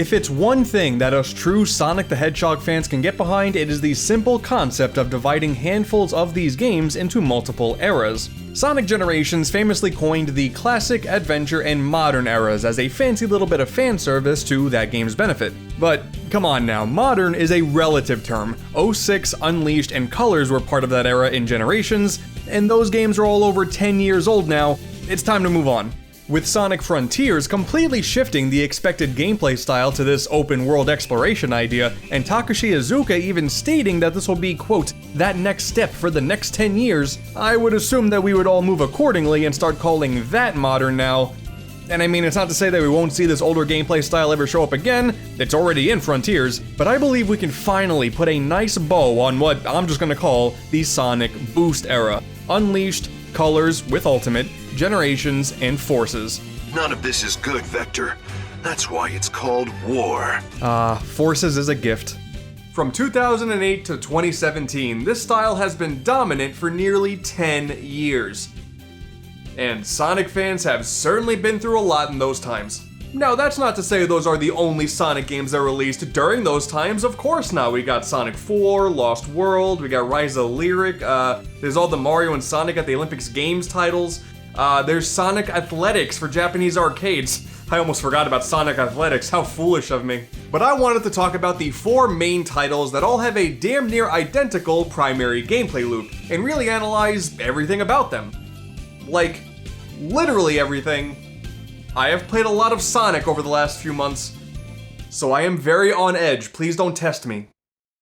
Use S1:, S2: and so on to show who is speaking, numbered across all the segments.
S1: If it's one thing that us true Sonic the Hedgehog fans can get behind, it is the simple concept of dividing handfuls of these games into multiple eras. Sonic Generations famously coined the classic, adventure, and modern eras as a fancy little bit of fan service to that game's benefit. But come on now, modern is a relative term. 06, Unleashed, and Colors were part of that era in Generations, and those games are all over 10 years old now. It's time to move on. With Sonic Frontiers completely shifting the expected gameplay style to this open-world exploration idea, and Takashi Iizuka even stating that this will be, quote, that next step for the next 10 years, I would assume that we would all move accordingly and start calling that modern now. And I mean, it's not to say that we won't see this older gameplay style ever show up again, it's already in Frontiers, but I believe we can finally put a nice bow on what I'm just gonna call the Sonic Boost era. Unleashed, Colors with Ultimate, Generations, and Forces.
S2: None of this is good, Vector. That's why it's called war.
S1: Forces is a gift. From 2008 to 2017, this style has been dominant for nearly 10 years. And Sonic fans have certainly been through a lot in those times. Now, that's not to say those are the only Sonic games that released during those times, of course not. We got Sonic 4, Lost World, we got Rise of Lyric, there's all the Mario and Sonic at the Olympics Games titles, there's Sonic Athletics for Japanese arcades. I almost forgot about Sonic Athletics, how foolish of me. But I wanted to talk about the 4 main titles that all have a damn near identical primary gameplay loop, and really analyze everything about them. Like, literally everything. I have played a lot of Sonic over the last few months, so I am very on edge. Please don't test me.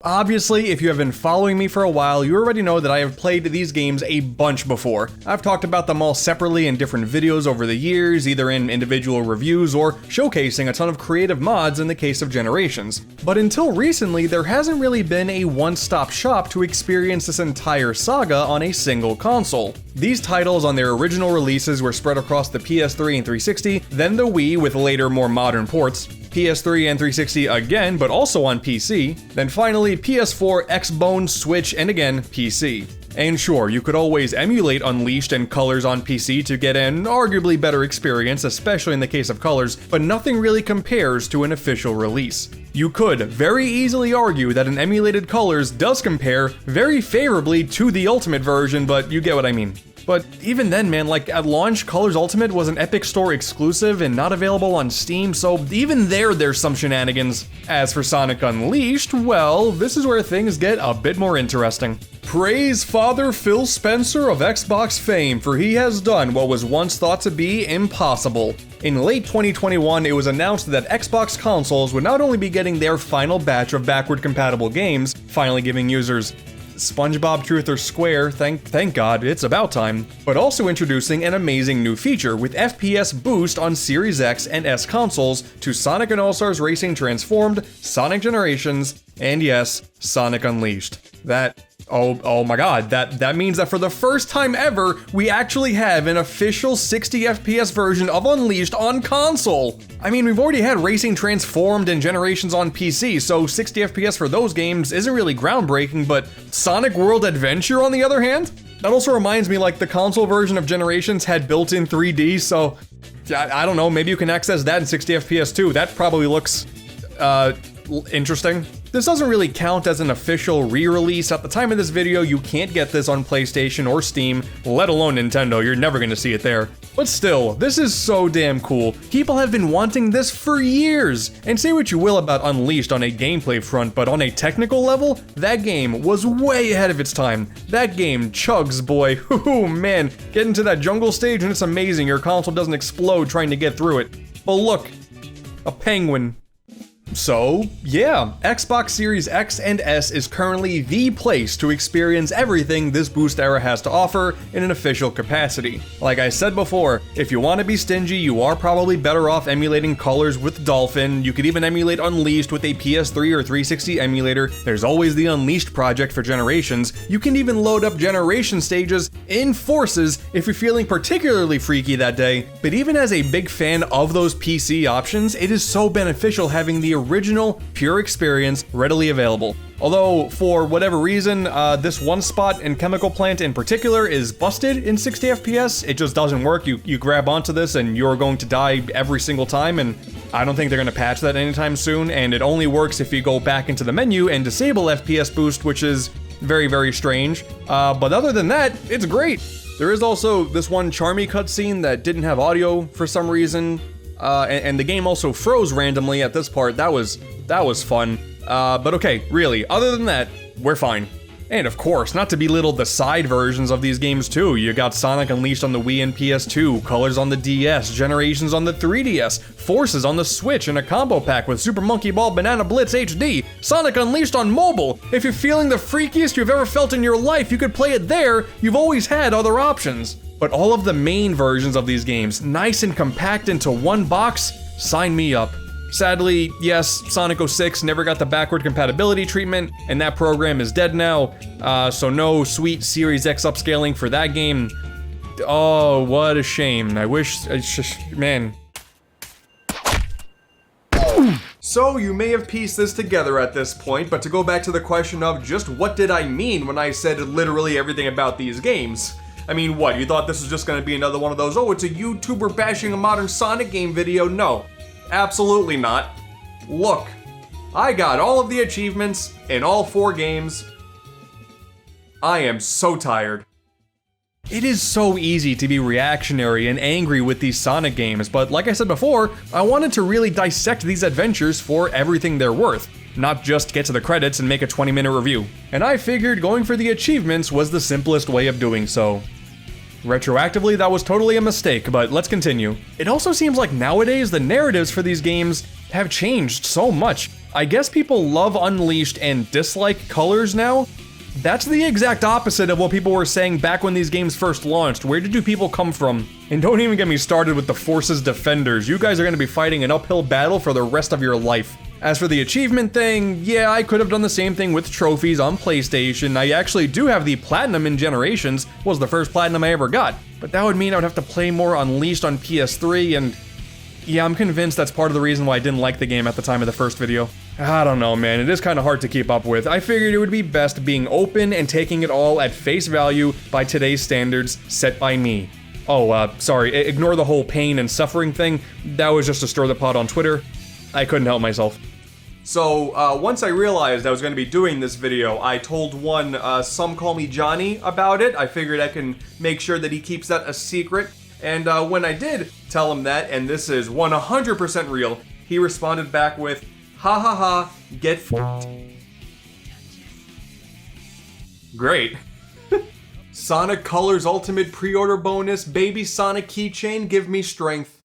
S1: Obviously, if you have been following me for a while, you already know that I have played these games a bunch before. I've talked about them all separately in different videos over the years, either in individual reviews or showcasing a ton of creative mods in the case of Generations. But until recently, there hasn't really been a one-stop shop to experience this entire saga on a single console. These titles on their original releases were spread across the PS3 and 360, then the Wii with later more modern ports, PS3 and 360 again, but also on PC, then finally PS4, Xbone, Switch, and again, PC. And sure, you could always emulate Unleashed and Colors on PC to get an arguably better experience, especially in the case of Colors, but nothing really compares to an official release. You could very easily argue that an emulated Colors does compare very favorably to the Ultimate version, but you get what I mean. But even then, man, like at launch, Colors Ultimate was an Epic Store exclusive and not available on Steam, so even there's some shenanigans. As for Sonic Unleashed, well, this is where things get a bit more interesting. Praise Father Phil Spencer of Xbox fame, for he has done what was once thought to be impossible. In late 2021, it was announced that Xbox consoles would not only be getting their final batch of backward-compatible games, finally giving users SpongeBob Truth or Square, thank God, it's about time, but also introducing an amazing new feature with FPS boost on Series X and S consoles to Sonic and All-Stars Racing Transformed, Sonic Generations, and yes, Sonic Unleashed. Oh my god, that means that for the first time ever, we actually have an official 60 FPS version of Unleashed on console. I mean, we've already had Racing Transformed and Generations on PC, so 60 FPS for those games isn't really groundbreaking, but Sonic World Adventure on the other hand? That also reminds me, like, the console version of Generations had built-in 3D, so I don't know, maybe you can access that in 60 FPS too. That probably looks, interesting. This doesn't really count as an official re-release. At the time of this video, you can't get this on PlayStation or Steam, let alone Nintendo. You're never gonna see it there. But still, this is so damn cool. People have been wanting this for years. And say what you will about Unleashed on a gameplay front, but on a technical level, that game was way ahead of its time. That game chugs, boy. Ooh, man. Get into that jungle stage and it's amazing. Your console doesn't explode trying to get through it. But look, a penguin. So, yeah, Xbox Series X and S is currently the place to experience everything this boost era has to offer in an official capacity. Like I said before, if you want to be stingy, you are probably better off emulating Colors with Dolphin. You could even emulate Unleashed with a PS3 or 360 emulator. There's always the Unleashed project for Generations. You can even load up Generation stages in Forces if you're feeling particularly freaky that day. But even as a big fan of those PC options, it is so beneficial having the original, pure experience readily available. Although, for whatever reason, this one spot in Chemical Plant in particular is busted in 60 FPS. It just doesn't work. You grab onto this and you're going to die every single time, and I don't think they're gonna patch that anytime soon, and it only works if you go back into the menu and disable FPS boost, which is very, very strange. But other than that, it's great. There is also this one Charmy cutscene that didn't have audio for some reason, and the game also froze randomly at this part. That was fun. But okay, really, other than that, we're fine. And of course, not to belittle the side versions of these games too. You got Sonic Unleashed on the Wii and PS2, Colors on the DS, Generations on the 3DS, Forces on the Switch in a combo pack with Super Monkey Ball Banana Blitz HD, Sonic Unleashed on mobile. If you're feeling the freakiest you've ever felt in your life, you could play it there. You've always had other options. But all of the main versions of these games, nice and compact into one box, sign me up. Sadly, yes, Sonic 06 never got the backward compatibility treatment, and that program is dead now, so no sweet Series X upscaling for that game. Oh, what a shame. I wish, man. So you may have pieced this together at this point, but to go back to the question of just what did I mean when I said literally everything about these games? I mean, what, you thought this was just gonna be another one of those, oh, it's a YouTuber bashing a modern Sonic game video? No. Absolutely not. Look, I got all of the achievements in all 4 games. I am so tired. It is so easy to be reactionary and angry with these Sonic games, but like I said before, I wanted to really dissect these adventures for everything they're worth, not just get to the credits and make a 20-minute review. And I figured going for the achievements was the simplest way of doing so. Retroactively, that was totally a mistake, but let's continue. It also seems like nowadays the narratives for these games have changed so much. I guess people love Unleashed and dislike Colors now? That's the exact opposite of what people were saying back when these games first launched. Where did you people come from? And don't even get me started with the Forces Defenders. You guys are gonna be fighting an uphill battle for the rest of your life. As for the achievement thing, yeah, I could have done the same thing with trophies on PlayStation. I actually do have the Platinum in Generations, was the first Platinum I ever got. But that would mean I would have to play more Unleashed on PS3, and yeah, I'm convinced that's part of the reason why I didn't like the game at the time of the first video. I don't know, man, it is kind of hard to keep up with. I figured it would be best being open and taking it all at face value by today's standards set by me. Oh, sorry, ignore the whole pain and suffering thing. That was just to stir the pot on Twitter. I couldn't help myself. So, once I realized I was going to be doing this video, I told one, Some Call Me Johnny, about it. I figured I can make sure that he keeps that a secret. And when I did tell him that, and this is 100% real, he responded back with, ha ha ha, get f***ed. Great. Sonic Colors Ultimate Pre-Order Bonus, Baby Sonic Keychain, give me strength.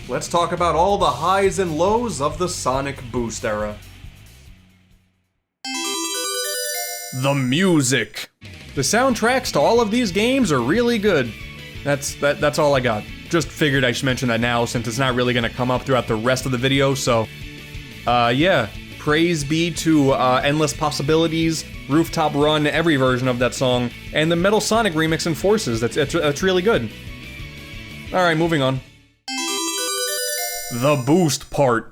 S1: Let's talk about all the highs and lows of the Sonic Boost era. The music. The soundtracks to all of these games are really good. That's all I got. Just figured I should mention that now since it's not really gonna come up throughout the rest of the video, so... yeah. Praise be to Endless Possibilities, Rooftop Run, every version of that song, and the Metal Sonic remix in Forces. That's really good. Alright, moving on. The boost part.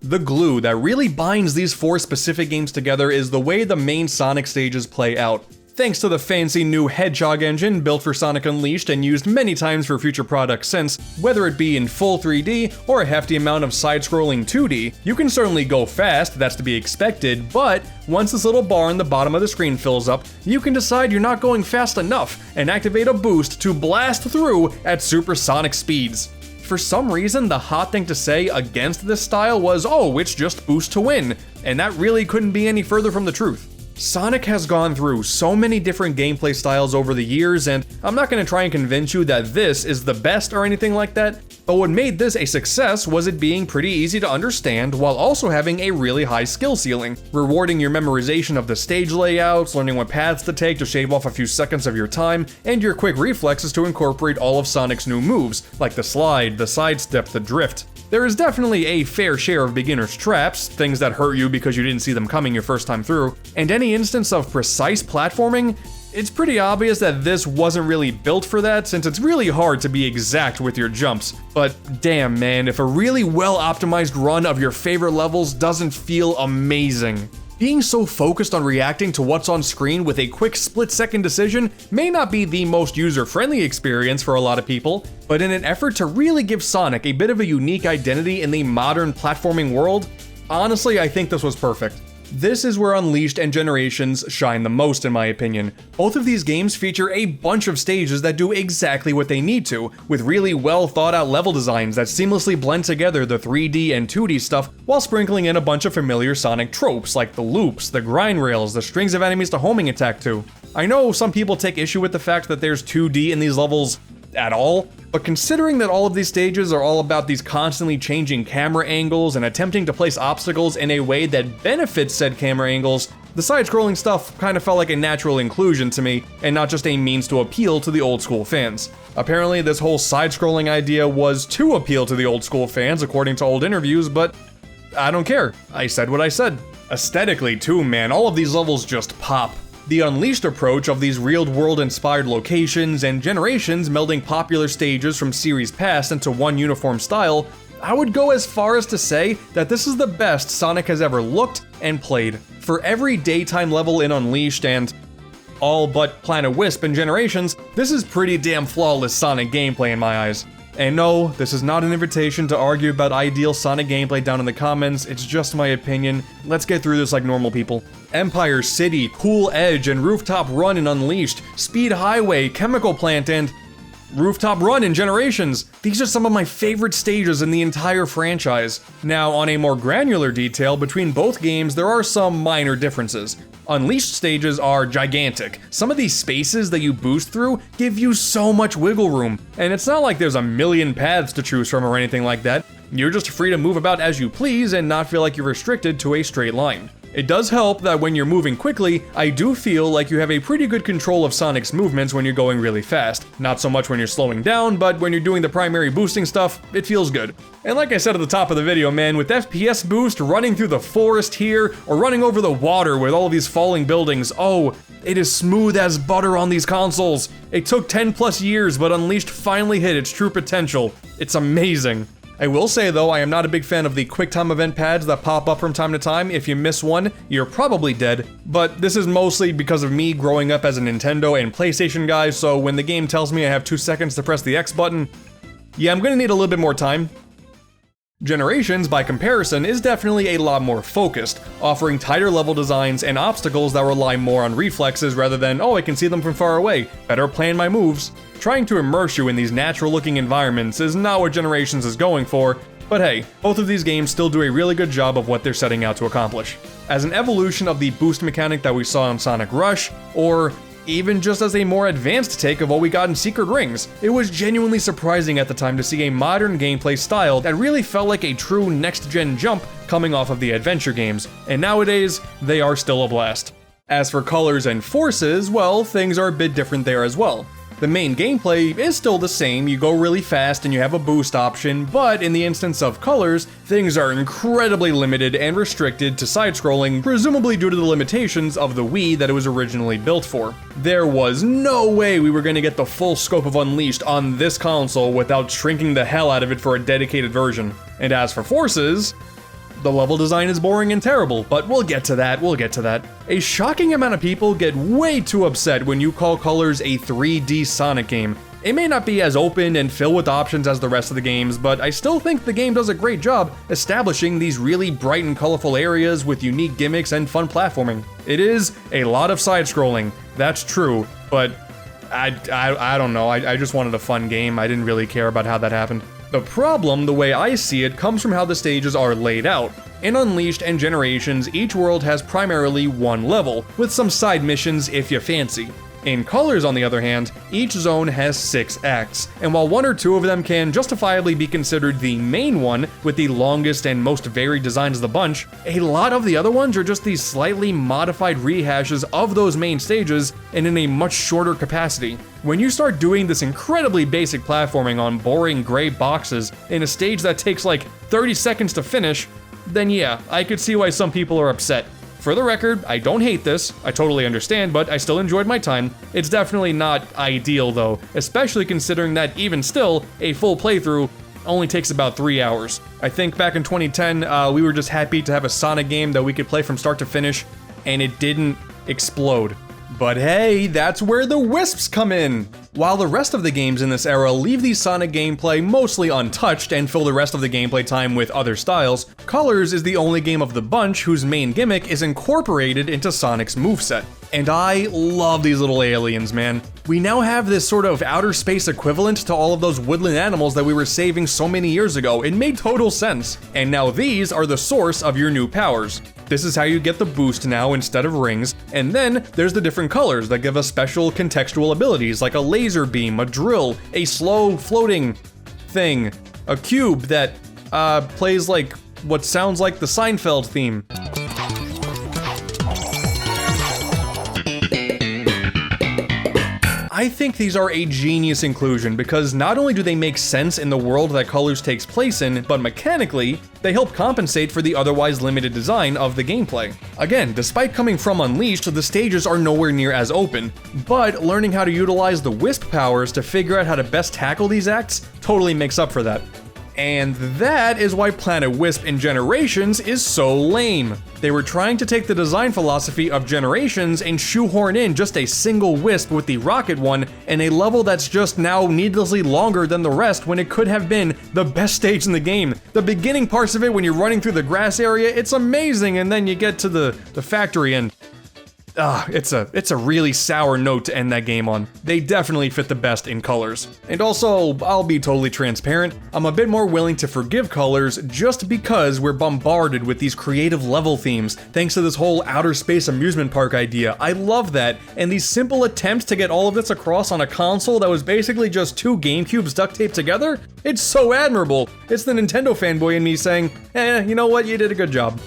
S1: The glue that really binds these 4 specific games together is the way the main Sonic stages play out. Thanks to the fancy new Hedgehog engine built for Sonic Unleashed and used many times for future products since, whether it be in full 3D or a hefty amount of side-scrolling 2D, you can certainly go fast, that's to be expected, but once this little bar in the bottom of the screen fills up, you can decide you're not going fast enough and activate a boost to blast through at supersonic speeds. For some reason, the hot thing to say against this style was, oh, it's just boost to win, and that really couldn't be any further from the truth. Sonic has gone through so many different gameplay styles over the years, and I'm not going to try and convince you that this is the best or anything like that, but what made this a success was it being pretty easy to understand while also having a really high skill ceiling, rewarding your memorization of the stage layouts, learning what paths to take to shave off a few seconds of your time, and your quick reflexes to incorporate all of Sonic's new moves, like the slide, the sidestep, the drift. There is definitely a fair share of beginner's traps, things that hurt you because you didn't see them coming your first time through, and any instance of precise platforming, it's pretty obvious that this wasn't really built for that since it's really hard to be exact with your jumps. But damn man, if a really well optimized run of your favorite levels doesn't feel amazing. Being so focused on reacting to what's on screen with a quick split-second decision may not be the most user-friendly experience for a lot of people, but in an effort to really give Sonic a bit of a unique identity in the modern platforming world, honestly, I think this was perfect. This is where Unleashed and Generations shine the most in my opinion. Both of these games feature a bunch of stages that do exactly what they need to, with really well thought out level designs that seamlessly blend together the 3D and 2D stuff while sprinkling in a bunch of familiar Sonic tropes like the loops, the grind rails, the strings of enemies to homing attack to. I know some people take issue with the fact that there's 2D in these levels at all, but considering that all of these stages are all about these constantly changing camera angles and attempting to place obstacles in a way that benefits said camera angles, the side-scrolling stuff kind of felt like a natural inclusion to me, and not just a means to appeal to the old-school fans. Apparently, this whole side-scrolling idea was to appeal to the old-school fans, according to old interviews, but I don't care. I said what I said. Aesthetically, too, man, all of these levels just pop. The Unleashed approach of these real-world inspired locations and Generations melding popular stages from series past into one uniform style, I would go as far as to say that this is the best Sonic has ever looked and played. For every daytime level in Unleashed and all but Planet Wisp in Generations, this is pretty damn flawless Sonic gameplay in my eyes. And no, this is not an invitation to argue about ideal Sonic gameplay down in the comments, it's just my opinion. Let's get through this like normal people. Empire City, Cool Edge, and Rooftop Run in Unleashed, Speed Highway, Chemical Plant, and Rooftop Run in Generations. These are some of my favorite stages in the entire franchise. Now, on a more granular detail, between both games there are some minor differences. Unleashed stages are gigantic. Some of these spaces that you boost through give you so much wiggle room, and it's not like there's a million paths to choose from or anything like that. You're just free to move about as you please and not feel like you're restricted to a straight line. It does help that when you're moving quickly, I do feel like you have a pretty good control of Sonic's movements when you're going really fast. Not so much when you're slowing down, but when you're doing the primary boosting stuff, it feels good. And like I said at the top of the video, man, with FPS boost, running through the forest here, or running over the water with all of these falling buildings, oh, it is smooth as butter on these consoles. It took 10 plus years, but Unleashed finally hit its true potential. It's amazing. I will say though, I am not a big fan of the QuickTime event pads that pop up from time to time. If you miss one, you're probably dead. But this is mostly because of me growing up as a Nintendo and PlayStation guy, so when the game tells me I have 2 seconds to press the X button, yeah, I'm gonna need a little bit more time. Generations, by comparison, is definitely a lot more focused, offering tighter level designs and obstacles that rely more on reflexes rather than, oh, I can see them from far away, better plan my moves. Trying to immerse you in these natural-looking environments is not what Generations is going for, but hey, both of these games still do a really good job of what they're setting out to accomplish. As an evolution of the boost mechanic that we saw in Sonic Rush, or even just as a more advanced take of what we got in Secret Rings, it was genuinely surprising at the time to see a modern gameplay style that really felt like a true next-gen jump coming off of the adventure games, and nowadays, they are still a blast. As for colors and forces, well, things are a bit different there as well. The main gameplay is still the same, you go really fast and you have a boost option, but in the instance of colors, things are incredibly limited and restricted to side-scrolling, presumably due to the limitations of the Wii that it was originally built for. There was no way we were going to get the full scope of Unleashed on this console without shrinking the hell out of it for a dedicated version. And as for forces, the level design is boring and terrible, but we'll get to that. A shocking amount of people get way too upset when you call Colors a 3D Sonic game. It may not be as open and filled with options as the rest of the games, but I still think the game does a great job establishing these really bright and colorful areas with unique gimmicks and fun platforming. It is a lot of side-scrolling, that's true, but I don't know, I just wanted a fun game, I didn't really care about how that happened. The problem, the way I see it, comes from how the stages are laid out. In Unleashed and Generations, each world has primarily one level, with some side missions if you fancy. In Colors, on the other hand, each zone has 6 acts, and while 1 or 2 of them can justifiably be considered the main one, with the longest and most varied designs of the bunch, a lot of the other ones are just these slightly modified rehashes of those main stages, and in a much shorter capacity. When you start doing this incredibly basic platforming on boring gray boxes in a stage that takes like 30 seconds to finish, then yeah, I could see why some people are upset. For the record, I don't hate this, I totally understand, but I still enjoyed my time. It's definitely not ideal though, especially considering that even still, a full playthrough only takes about 3 hours. I think back in 2010, we were just happy to have a Sonic game that we could play from start to finish, and it didn't explode. But hey, that's where the Wisps come in! While the rest of the games in this era leave the Sonic gameplay mostly untouched and fill the rest of the gameplay time with other styles, Colors is the only game of the bunch whose main gimmick is incorporated into Sonic's moveset. And I love these little aliens, man. We now have this sort of outer space equivalent to all of those woodland animals that we were saving so many years ago. It made total sense. And now these are the source of your new powers. This is how you get the boost now instead of rings, and then there's the different colors that give us special contextual abilities like a laser beam, a drill, a slow floating thing, a cube that plays like what sounds like the Seinfeld theme. I think these are a genius inclusion because not only do they make sense in the world that Colors takes place in, but mechanically, they help compensate for the otherwise limited design of the gameplay. Again, despite coming from Unleashed, the stages are nowhere near as open, but learning how to utilize the Wisp powers to figure out how to best tackle these acts totally makes up for that. And that is why Planet Wisp in Generations is so lame. They were trying to take the design philosophy of Generations and shoehorn in just a single Wisp with the rocket one in a level that's just now needlessly longer than the rest when it could have been the best stage in the game. The beginning parts of it when you're running through the grass area, it's amazing, and then you get to the factory and it's a really sour note to end that game on. They definitely fit the best in Colors. And also, I'll be totally transparent, I'm a bit more willing to forgive Colors just because we're bombarded with these creative level themes thanks to this whole outer space amusement park idea. I love that, and these simple attempts to get all of this across on a console that was basically just two GameCubes duct taped together, it's so admirable. It's the Nintendo fanboy in me saying, you know what, you did a good job.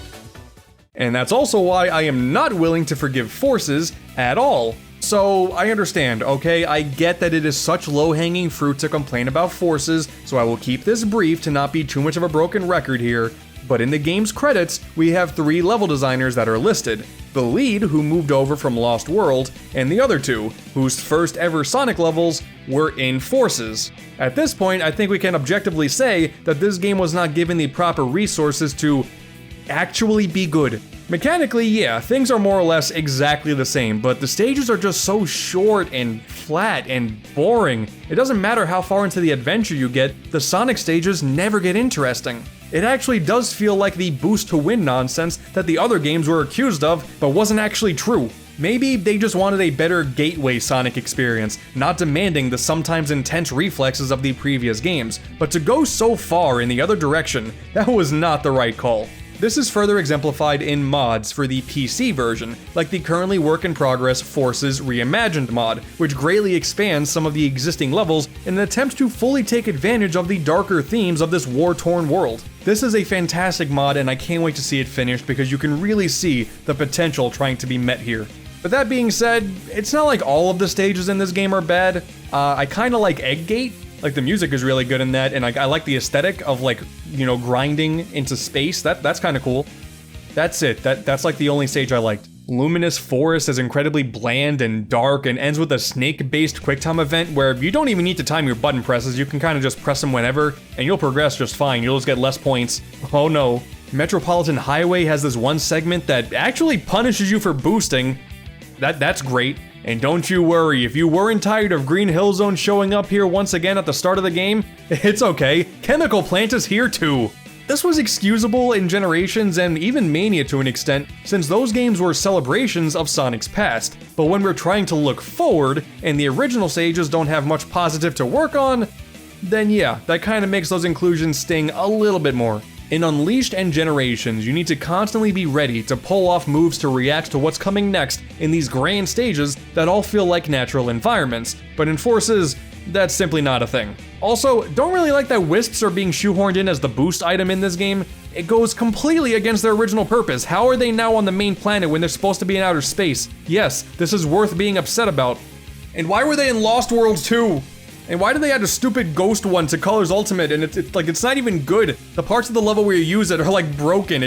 S1: And that's also why I am not willing to forgive Forces at all. So I understand, okay, I get that it is such low-hanging fruit to complain about Forces, so I will keep this brief to not be too much of a broken record here. But in the game's credits, we have 3 level designers that are listed. The lead, who moved over from Lost World, and the other 2, whose first ever Sonic levels were in Forces. At this point, I think we can objectively say that this game was not given the proper resources to actually be good. Mechanically, yeah, things are more or less exactly the same, but the stages are just so short and flat and boring. It doesn't matter how far into the adventure you get, the Sonic stages never get interesting. It actually does feel like the boost to win nonsense that the other games were accused of, but wasn't actually true. Maybe they just wanted a better gateway Sonic experience, not demanding the sometimes intense reflexes of the previous games, but to go so far in the other direction, that was not the right call. This is further exemplified in mods for the PC version, like the currently work-in-progress Forces Reimagined mod, which greatly expands some of the existing levels in an attempt to fully take advantage of the darker themes of this war-torn world. This is a fantastic mod, and I can't wait to see it finished because you can really see the potential trying to be met here. But that being said, it's not like all of the stages in this game are bad. I kinda like Egggate. Like, the music is really good in that, and I like the aesthetic of, like, you know, grinding into space. That's kind of cool. That's it. That's like the only stage I liked. Luminous Forest is incredibly bland and dark and ends with a snake-based QuickTime event where you don't even need to time your button presses. You can kind of just press them whenever, and you'll progress just fine. You'll just get less points. Oh no. Metropolitan Highway has this one segment that actually punishes you for boosting. That's great. And don't you worry, if you weren't tired of Green Hill Zone showing up here once again at the start of the game, it's okay, Chemical Plant is here too! This was excusable in Generations and even Mania to an extent, since those games were celebrations of Sonic's past, but when we're trying to look forward, and the original stages don't have much positive to work on, then yeah, that kinda makes those inclusions sting a little bit more. In Unleashed and Generations, you need to constantly be ready to pull off moves to react to what's coming next in these grand stages that all feel like natural environments, but in Forces, that's simply not a thing. Also, don't really like that Wisps are being shoehorned in as the boost item in this game. It goes completely against their original purpose. How are they now on the main planet when they're supposed to be in outer space? Yes, this is worth being upset about. And why were they in Lost World 2? And why did they add a stupid ghost one to Colors Ultimate and it's not even good? The parts of the level where you use it are like broken,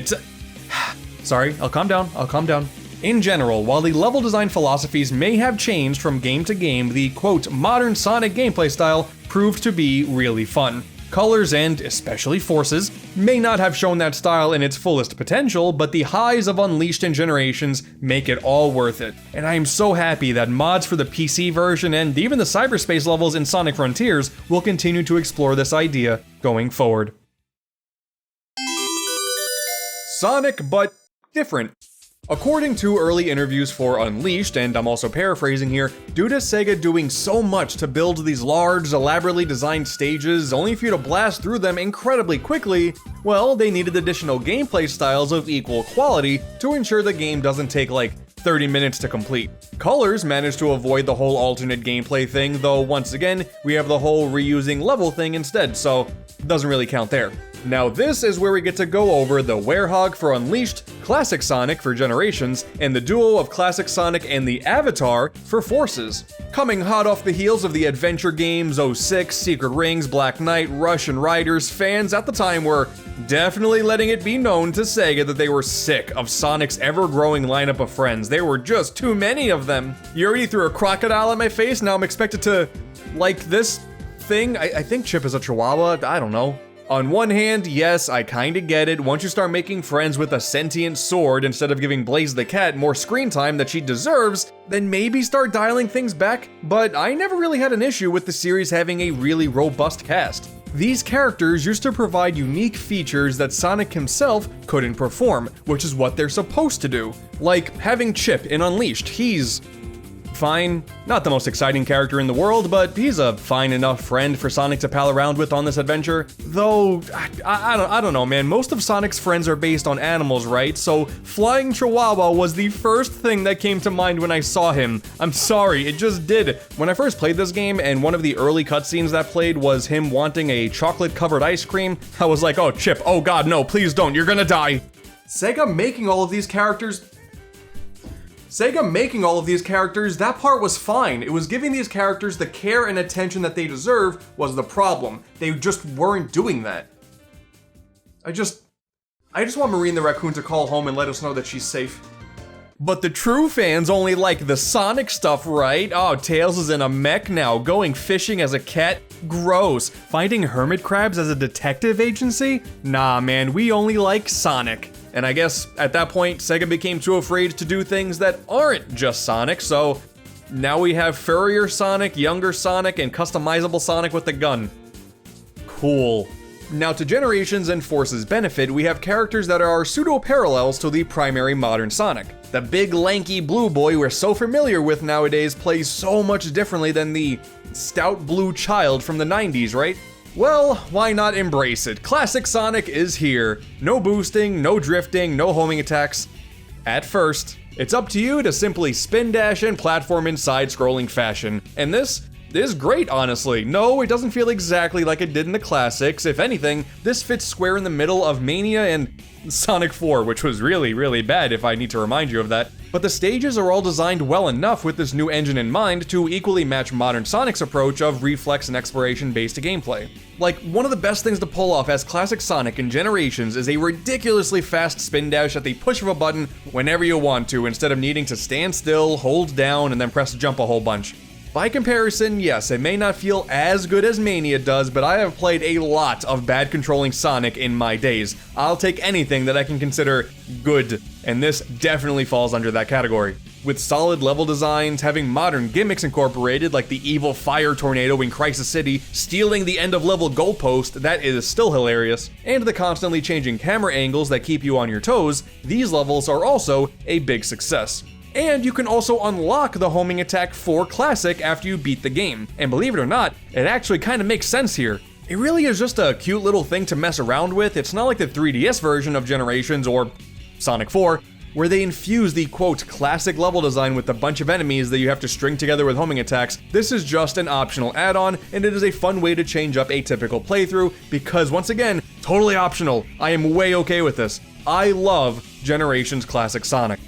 S1: Sorry, I'll calm down. In general, while the level design philosophies may have changed from game to game, the quote, modern Sonic gameplay style proved to be really fun. Colors, and especially Forces, may not have shown that style in its fullest potential, but the highs of Unleashed and Generations make it all worth it. And I am so happy that mods for the PC version and even the cyberspace levels in Sonic Frontiers will continue to explore this idea going forward. Sonic, but different. According to early interviews for Unleashed, and I'm also paraphrasing here, due to Sega doing so much to build these large, elaborately designed stages only for you to blast through them incredibly quickly, well, they needed additional gameplay styles of equal quality to ensure the game doesn't take like 30 minutes to complete. Colors managed to avoid the whole alternate gameplay thing, though once again, we have the whole reusing level thing instead, so it doesn't really count there. Now this is where we get to go over the Werehog for Unleashed, Classic Sonic for Generations, and the duo of Classic Sonic and the Avatar for Forces. Coming hot off the heels of the adventure games 06, Secret Rings, Black Knight, Rush, and Riders, fans at the time were definitely letting it be known to Sega that they were sick of Sonic's ever-growing lineup of friends. There were just too many of them. You already threw a crocodile at my face, now I'm expected to like this thing? I think Chip is a chihuahua, I don't know. On one hand, yes, I kinda get it. Once you start making friends with a sentient sword instead of giving Blaze the cat more screen time that she deserves, then maybe start dialing things back, but I never really had an issue with the series having a really robust cast. These characters used to provide unique features that Sonic himself couldn't perform, which is what they're supposed to do. Like having Chip in Unleashed, he's fine. Not the most exciting character in the world, but he's a fine enough friend for Sonic to pal around with on this adventure. Though, I don't know, man. Most of Sonic's friends are based on animals, right? So, Flying Chihuahua was the first thing that came to mind when I saw him. I'm sorry, it just did. When I first played this game, and one of the early cutscenes that played was him wanting a chocolate-covered ice cream, I was like, oh, Chip, oh god, no, please don't, you're gonna die. Sega making all of these characters, that part was fine. It was giving these characters the care and attention that they deserve was the problem. They just weren't doing that. I just want Marine the Raccoon to call home and let us know that she's safe. But the true fans only like the Sonic stuff, right? Oh, Tails is in a mech now, going fishing as a cat? Gross. Finding hermit crabs as a detective agency? Nah, man, we only like Sonic. And I guess at that point, Sega became too afraid to do things that aren't just Sonic, so now we have furrier Sonic, younger Sonic, and customizable Sonic with a gun. Cool. Now to Generations and Force's benefit, we have characters that are pseudo-parallels to the primary modern Sonic. The big lanky blue boy we're so familiar with nowadays plays so much differently than the stout blue child from the 90s, right? Well, why not embrace it? Classic Sonic is here. No boosting, no drifting, no homing attacks. At first. It's up to you to simply spin dash and platform in side-scrolling fashion. And this is great, honestly. No, it doesn't feel exactly like it did in the classics. If anything, this fits square in the middle of Mania and Sonic 4, which was really, really bad if I need to remind you of that. But the stages are all designed well enough with this new engine in mind to equally match modern Sonic's approach of reflex and exploration-based gameplay. Like, one of the best things to pull off as classic Sonic in Generations is a ridiculously fast spin dash at the push of a button whenever you want to, instead of needing to stand still, hold down, and then press jump a whole bunch. By comparison, yes, it may not feel as good as Mania does, but I have played a lot of bad controlling Sonic in my days. I'll take anything that I can consider good, and this definitely falls under that category. With solid level designs, having modern gimmicks incorporated like the evil fire tornado in Crisis City, stealing the end of level goalpost that is still hilarious, and the constantly changing camera angles that keep you on your toes, these levels are also a big success. And you can also unlock the homing attack for Classic after you beat the game. And believe it or not, it actually kind of makes sense here. It really is just a cute little thing to mess around with. It's not like the 3DS version of Generations or Sonic 4, where they infuse the quote classic level design with a bunch of enemies that you have to string together with homing attacks. This is just an optional add-on, and it is a fun way to change up a typical playthrough, because once again, totally optional. I am way okay with this. I love Generations Classic Sonic.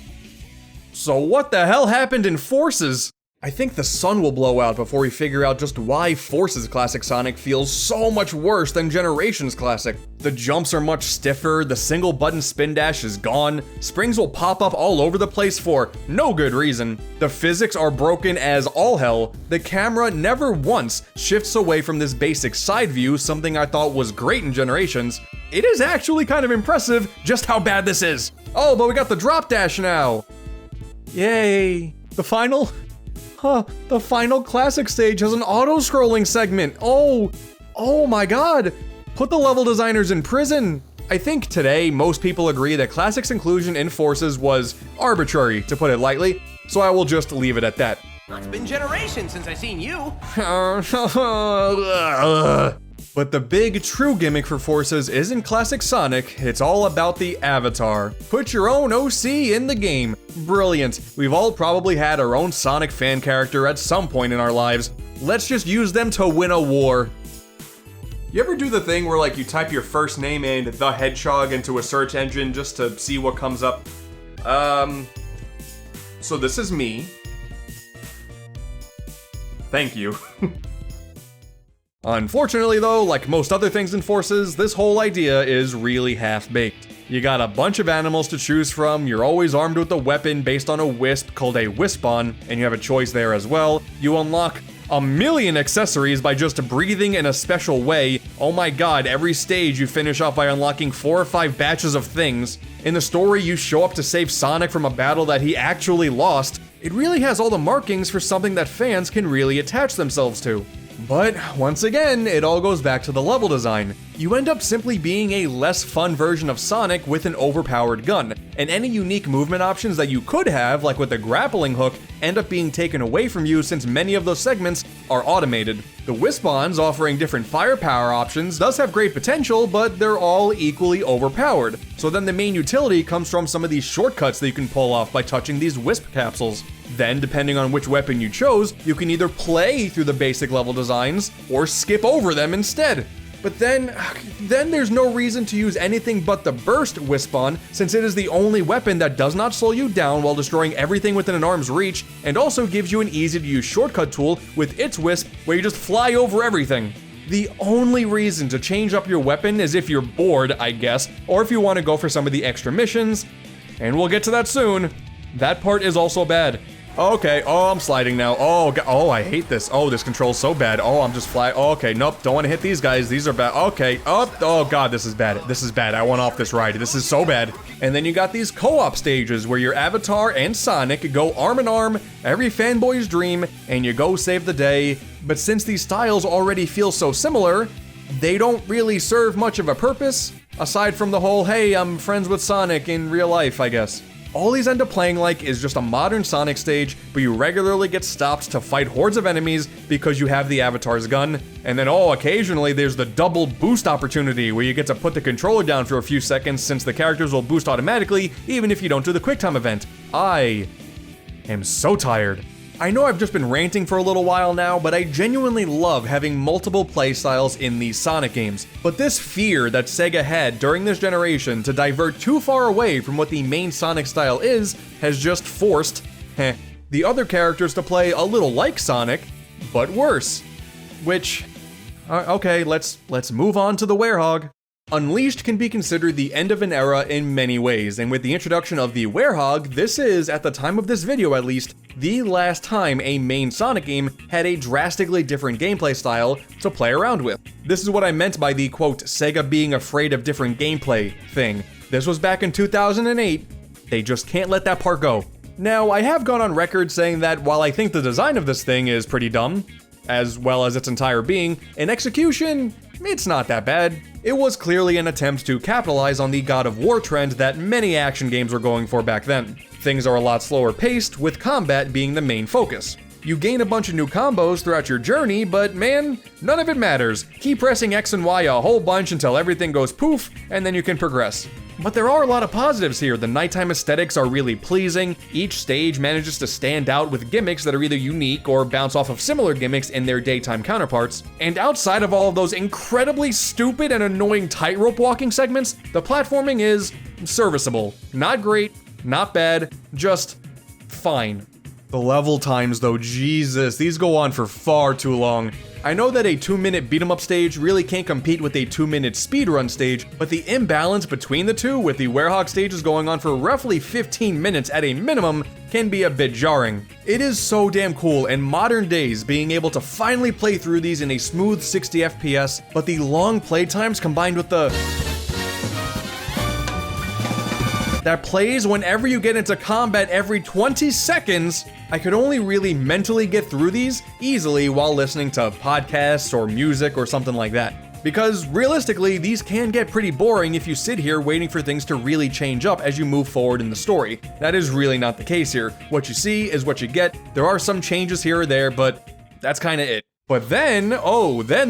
S1: So what the hell happened in Forces? I think the sun will blow out before we figure out just why Forces Classic Sonic feels so much worse than Generations Classic. The jumps are much stiffer, the single button spin dash is gone, springs will pop up all over the place for no good reason, the physics are broken as all hell, the camera never once shifts away from this basic side view, something I thought was great in Generations. It is actually kind of impressive just how bad this is. Oh, but we got the drop dash now. Yay. The final classic stage has an auto-scrolling segment. Oh my god. Put the level designers in prison. I think today most people agree that Classic's inclusion in Forces was arbitrary, to put it lightly, so I will just leave it at that.
S3: It's been generations since I seen you.
S1: But the big true gimmick for Forces isn't Classic Sonic, it's all about the avatar. Put your own OC in the game. Brilliant. We've all probably had our own Sonic fan character at some point in our lives. Let's just use them to win a war. You ever do the thing where like you type your first name and the Hedgehog into a search engine just to see what comes up? So this is me. Thank you. Unfortunately though, like most other things in Forces, this whole idea is really half-baked. You got a bunch of animals to choose from, you're always armed with a weapon based on a wisp called a Wispon, and you have a choice there as well. You unlock a million accessories by just breathing in a special way. Oh my god, every stage you finish off by unlocking 4 or 5 batches of things. In the story, you show up to save Sonic from a battle that he actually lost. It really has all the markings for something that fans can really attach themselves to. But once again, it all goes back to the level design. You end up simply being a less fun version of Sonic with an overpowered gun, and any unique movement options that you could have, like with the grappling hook, end up being taken away from you since many of those segments are automated. The Wispons, offering different firepower options, does have great potential, but they're all equally overpowered. So then the main utility comes from some of these shortcuts that you can pull off by touching these Wisp capsules. Then, depending on which weapon you chose, you can either play through the basic level designs, or skip over them instead. But then there's no reason to use anything but the Burst Wispon, since it is the only weapon that does not slow you down while destroying everything within an arm's reach, and also gives you an easy-to-use shortcut tool with its Wisp, where you just fly over everything. The only reason to change up your weapon is if you're bored, I guess, or if you want to go for some of the extra missions, and we'll get to that soon. That part is also bad. Okay, oh, I'm sliding now. Oh, I hate this. Oh, this controls so bad. Oh, I'm just flying. Oh, okay, nope, don't want to hit these guys. These are bad. Okay, oh god, this is bad. This is bad. I want off this ride. This is so bad. And then you got these co-op stages where your avatar and Sonic go arm in arm, every fanboy's dream, and you go save the day. But since these styles already feel so similar, they don't really serve much of a purpose, aside from the whole, hey, I'm friends with Sonic in real life, I guess. All these end up playing like is just a modern Sonic stage, but you regularly get stopped to fight hordes of enemies because you have the avatar's gun. And then occasionally there's the double boost opportunity where you get to put the controller down for a few seconds since the characters will boost automatically even if you don't do the QuickTime event. I am so tired. I know I've just been ranting for a little while now, but I genuinely love having multiple playstyles in these Sonic games. But this fear that Sega had during this generation to divert too far away from what the main Sonic style is has just forced, the other characters to play a little like Sonic, but worse. Which, okay, let's move on to the Werehog. Unleashed can be considered the end of an era in many ways, and with the introduction of the Werehog, this is, at the time of this video at least, the last time a main Sonic game had a drastically different gameplay style to play around with. This is what I meant by the quote, Sega being afraid of different gameplay thing. This was back in 2008, they just can't let that part go. Now, I have gone on record saying that while I think the design of this thing is pretty dumb, as well as its entire being, in execution, it's not that bad. It was clearly an attempt to capitalize on the God of War trend that many action games were going for back then. Things are a lot slower paced, with combat being the main focus. You gain a bunch of new combos throughout your journey, but man, none of it matters. Keep pressing X and Y a whole bunch until everything goes poof, and then you can progress. But there are a lot of positives here. The nighttime aesthetics are really pleasing. Each stage manages to stand out with gimmicks that are either unique or bounce off of similar gimmicks in their daytime counterparts. And outside of all of those incredibly stupid and annoying tightrope walking segments, the platforming is serviceable. Not great, not bad, just fine. The level times though, Jesus, these go on for far too long. I know that a 2-minute beat 'em up stage really can't compete with a 2-minute speedrun stage, but the imbalance between the two, with the Werehog stages going on for roughly 15 minutes at a minimum, can be a bit jarring. It is so damn cool in modern days being able to finally play through these in a smooth 60 FPS, but the long play times combined with the that plays whenever you get into combat every 20 seconds, I could only really mentally get through these easily while listening to podcasts or music or something like that. Because realistically, these can get pretty boring if you sit here waiting for things to really change up as you move forward in the story. That is really not the case here. What you see is what you get. There are some changes here or there, but that's kinda it. But then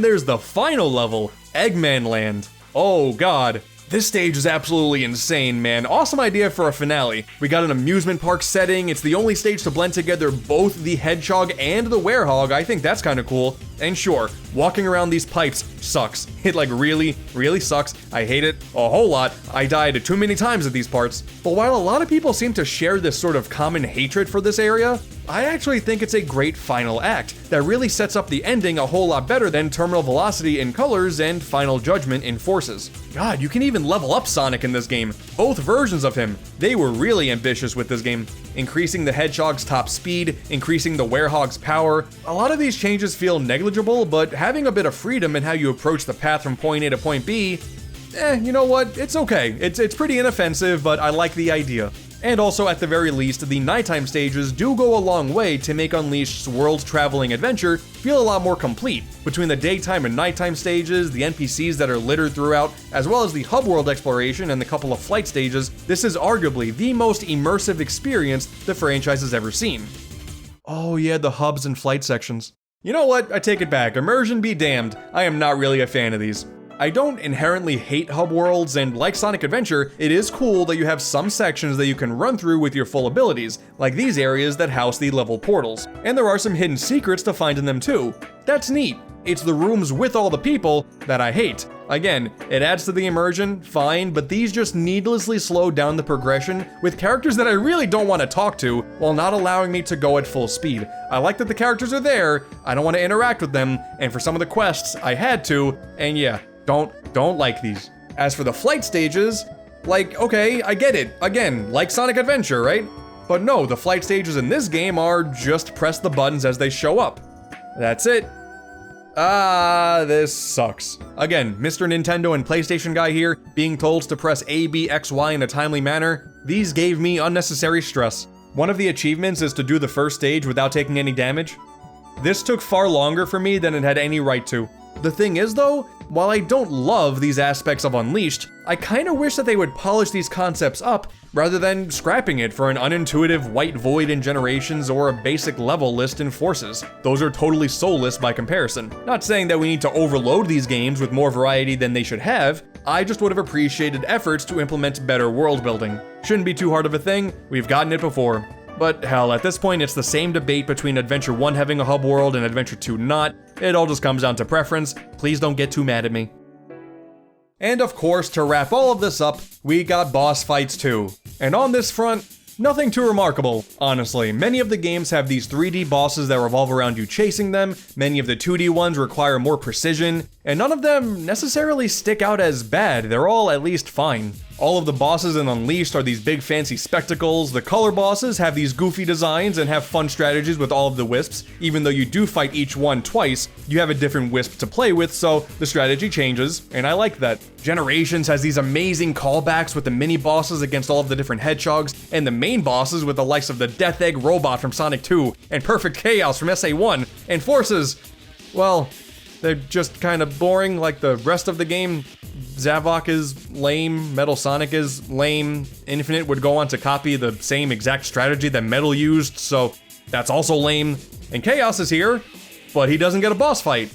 S1: there's the final level, Eggman Land. Oh god. This stage is absolutely insane, man. Awesome idea for a finale. We got an amusement park setting. It's the only stage to blend together both the Hedgehog and the Werehog. I think that's kind of cool. And sure, walking around these pipes sucks. It like really sucks. I hate it a whole lot. I died too many times at these parts. But while a lot of people seem to share this sort of common hatred for this area, I actually think it's a great final act that really sets up the ending a whole lot better than Terminal Velocity in Colors and Final Judgment in Forces. God, you can even level up Sonic in this game. Both versions of him. They were really ambitious with this game. Increasing the Hedgehog's top speed, increasing the Werehog's power. A lot of these changes feel negligible, but having a bit of freedom in how you approach the path from point A to point B, you know what? It's okay. It's pretty inoffensive, but I like the idea. And also, at the very least, the nighttime stages do go a long way to make Unleashed's world-traveling adventure feel a lot more complete. Between the daytime and nighttime stages, the NPCs that are littered throughout, as well as the hub world exploration and the couple of flight stages, this is arguably the most immersive experience the franchise has ever seen. Oh yeah, the hubs and flight sections. You know what? I take it back. Immersion be damned. I am not really a fan of these. I don't inherently hate hub worlds, and like Sonic Adventure, it is cool that you have some sections that you can run through with your full abilities, like these areas that house the level portals. And there are some hidden secrets to find in them too. That's neat. It's the rooms with all the people that I hate. Again, it adds to the immersion, fine, but these just needlessly slow down the progression with characters that I really don't want to talk to while not allowing me to go at full speed. I like that the characters are there, I don't want to interact with them, and for some of the quests, I had to, and yeah. Don't like these. As for the flight stages, like, okay, I get it. Again, like Sonic Adventure, right? But no, the flight stages in this game are just press the buttons as they show up. That's it. This sucks. Again, Mr. Nintendo and PlayStation guy here, being told to press A, B, X, Y in a timely manner, these gave me unnecessary stress. One of the achievements is to do the first stage without taking any damage. This took far longer for me than it had any right to. The thing is though, while I don't love these aspects of Unleashed, I kinda wish that they would polish these concepts up rather than scrapping it for an unintuitive white void in Generations or a basic level list in Forces. Those are totally soulless by comparison. Not saying that we need to overload these games with more variety than they should have, I just would have appreciated efforts to implement better world building. Shouldn't be too hard of a thing, we've gotten it before. But hell, at this point it's the same debate between Adventure 1 having a hub world and Adventure 2 not. It all just comes down to preference. Please don't get too mad at me. And of course, to wrap all of this up, we got boss fights too. And on this front, nothing too remarkable, honestly. Many of the games have these 3D bosses that revolve around you chasing them, many of the 2D ones require more precision, and none of them necessarily stick out as bad, they're all at least fine. All of the bosses in Unleashed are these big fancy spectacles, the color bosses have these goofy designs and have fun strategies with all of the wisps. Even though you do fight each one twice, you have a different wisp to play with, so the strategy changes, and I like that. Generations has these amazing callbacks with the mini-bosses against all of the different hedgehogs, and the main bosses with the likes of the Death Egg robot from Sonic 2, and Perfect Chaos from SA1, and Forces, well, they're just kind of boring like the rest of the game. Zavok is lame, Metal Sonic is lame, Infinite would go on to copy the same exact strategy that Metal used, so that's also lame. And Chaos is here, but he doesn't get a boss fight.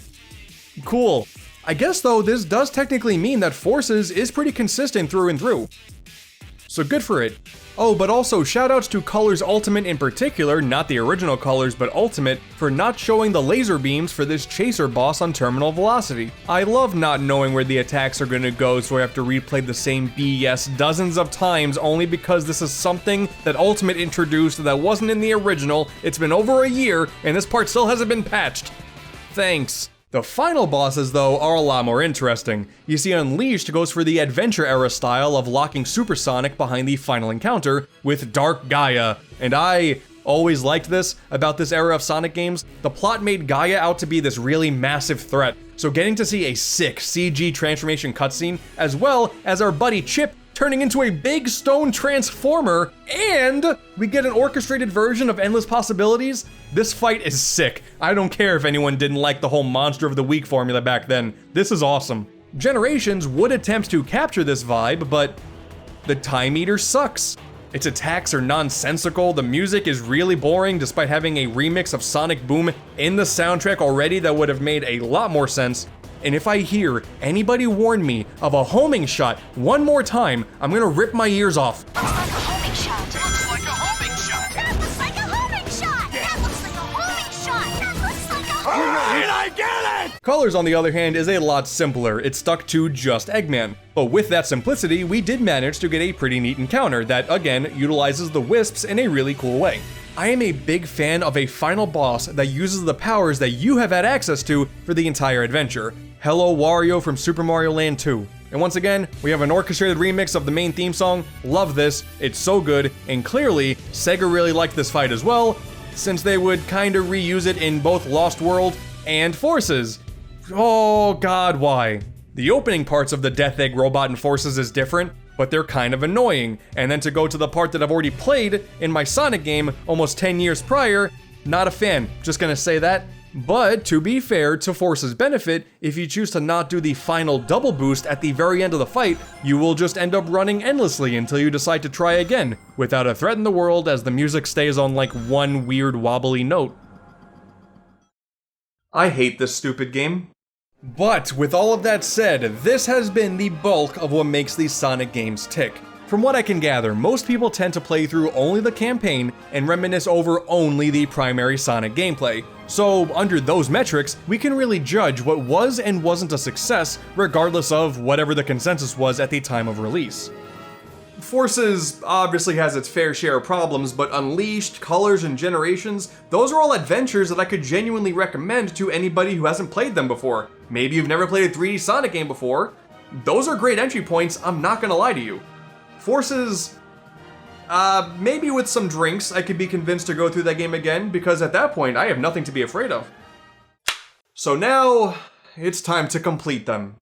S1: Cool. I guess though, this does technically mean that Forces is pretty consistent through and through. so good for it. Oh, but also shoutouts to Colors Ultimate in particular, not the original Colors, but Ultimate, for not showing the laser beams for this Chaser boss on Terminal Velocity. I love not knowing where the attacks are gonna go, so I have to replay the same BS dozens of times only because this is something that Ultimate introduced that wasn't in the original. It's been over a year, and this part still hasn't been patched. Thanks. The final bosses, though, are a lot more interesting. You see, Unleashed goes for the adventure-era style of locking Supersonic behind the final encounter with Dark Gaia, and I always liked this about this era of Sonic games. The plot made Gaia out to be this really massive threat, so getting to see a sick CG transformation cutscene, as well as our buddy Chip turning into a big stone transformer, and we get an orchestrated version of Endless Possibilities. This fight is sick. I don't care if anyone didn't like the whole Monster of the Week formula back then. This is awesome. Generations would attempt to capture this vibe, but the Time Eater sucks. Its attacks are nonsensical, the music is really boring despite having a remix of Sonic Boom in the soundtrack already that would have made a lot more sense. And if I hear anybody warn me of a homing shot one more time, I'm gonna rip my ears off.
S4: Looks like a homing shot. Looks like a homing shot. That looks like a homing shot. That looks like a homing shot. That looks like a homing shot. I get it!
S1: Colors, on the other hand, is a lot simpler. It stuck to just Eggman. But with that simplicity, we did manage to get a pretty neat encounter that, again, utilizes the wisps in a really cool way. I am a big fan of a final boss that uses the powers that you have had access to for the entire adventure. Hello Wario from Super Mario Land 2. And once again, we have an orchestrated remix of the main theme song. Love this, it's so good, and clearly, Sega really liked this fight as well, since they would kinda reuse it in both Lost World and Forces. Oh god, why? The opening parts of the Death Egg robot in Forces is different, but they're kind of annoying. And then to go to the part that I've already played in my Sonic game almost 10 years prior, not a fan, just gonna say that. But to be fair, to Force's benefit, if you choose to not do the final double boost at the very end of the fight, you will just end up running endlessly until you decide to try again, without a threat in the world as the music stays on like one weird wobbly note. I hate this stupid game. But with all of that said, this has been the bulk of what makes these Sonic games tick. From what I can gather, most people tend to play through only the campaign and reminisce over only the primary Sonic gameplay. So under those metrics, we can really judge what was and wasn't a success, regardless of whatever the consensus was at the time of release. Forces obviously has its fair share of problems, but Unleashed, Colors, and Generations, those are all adventures that I could genuinely recommend to anybody who hasn't played them before. Maybe you've never played a 3D Sonic game before. Those are great entry points, I'm not gonna lie to you. Forces, maybe with some drinks, I could be convinced to go through that game again, because at that point, I have nothing to be afraid of. So now, it's time to complete them.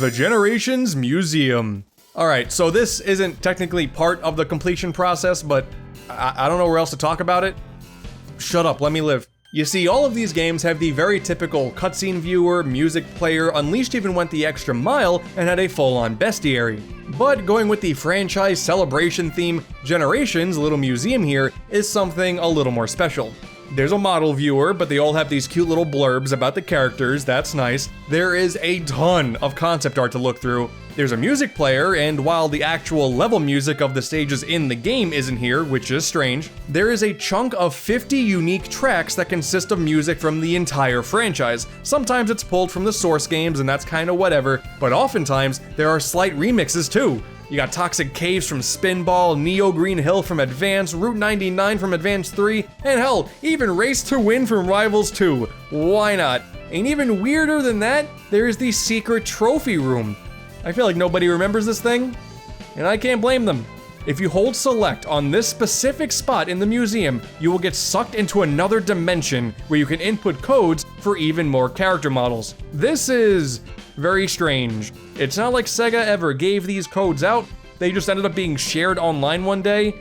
S1: The Generations Museum. Alright, so this isn't technically part of the completion process, but I don't know where else to talk about it. Shut up, let me live. You see, all of these games have the very typical cutscene viewer, music player. Unleashed even went the extra mile and had a full-on bestiary. But going with the franchise celebration theme, Generations' little museum here is something a little more special. There's a model viewer, but they all have these cute little blurbs about the characters, that's nice. There is a ton of concept art to look through. There's a music player, and while the actual level music of the stages in the game isn't here, which is strange, there is a chunk of 50 unique tracks that consist of music from the entire franchise. Sometimes it's pulled from the source games, and that's kinda whatever, but oftentimes there are slight remixes too. You got Toxic Caves from Spinball, Neo Green Hill from Advance, Route 99 from Advance 3, and hell, even Race to Win from Rivals 2. Why not? And even weirder than that, there is the secret trophy room. I feel like nobody remembers this thing, and I can't blame them. If you hold select on this specific spot in the museum, you will get sucked into another dimension where you can input codes for even more character models. This is very strange. It's not like Sega ever gave these codes out, they just ended up being shared online one day,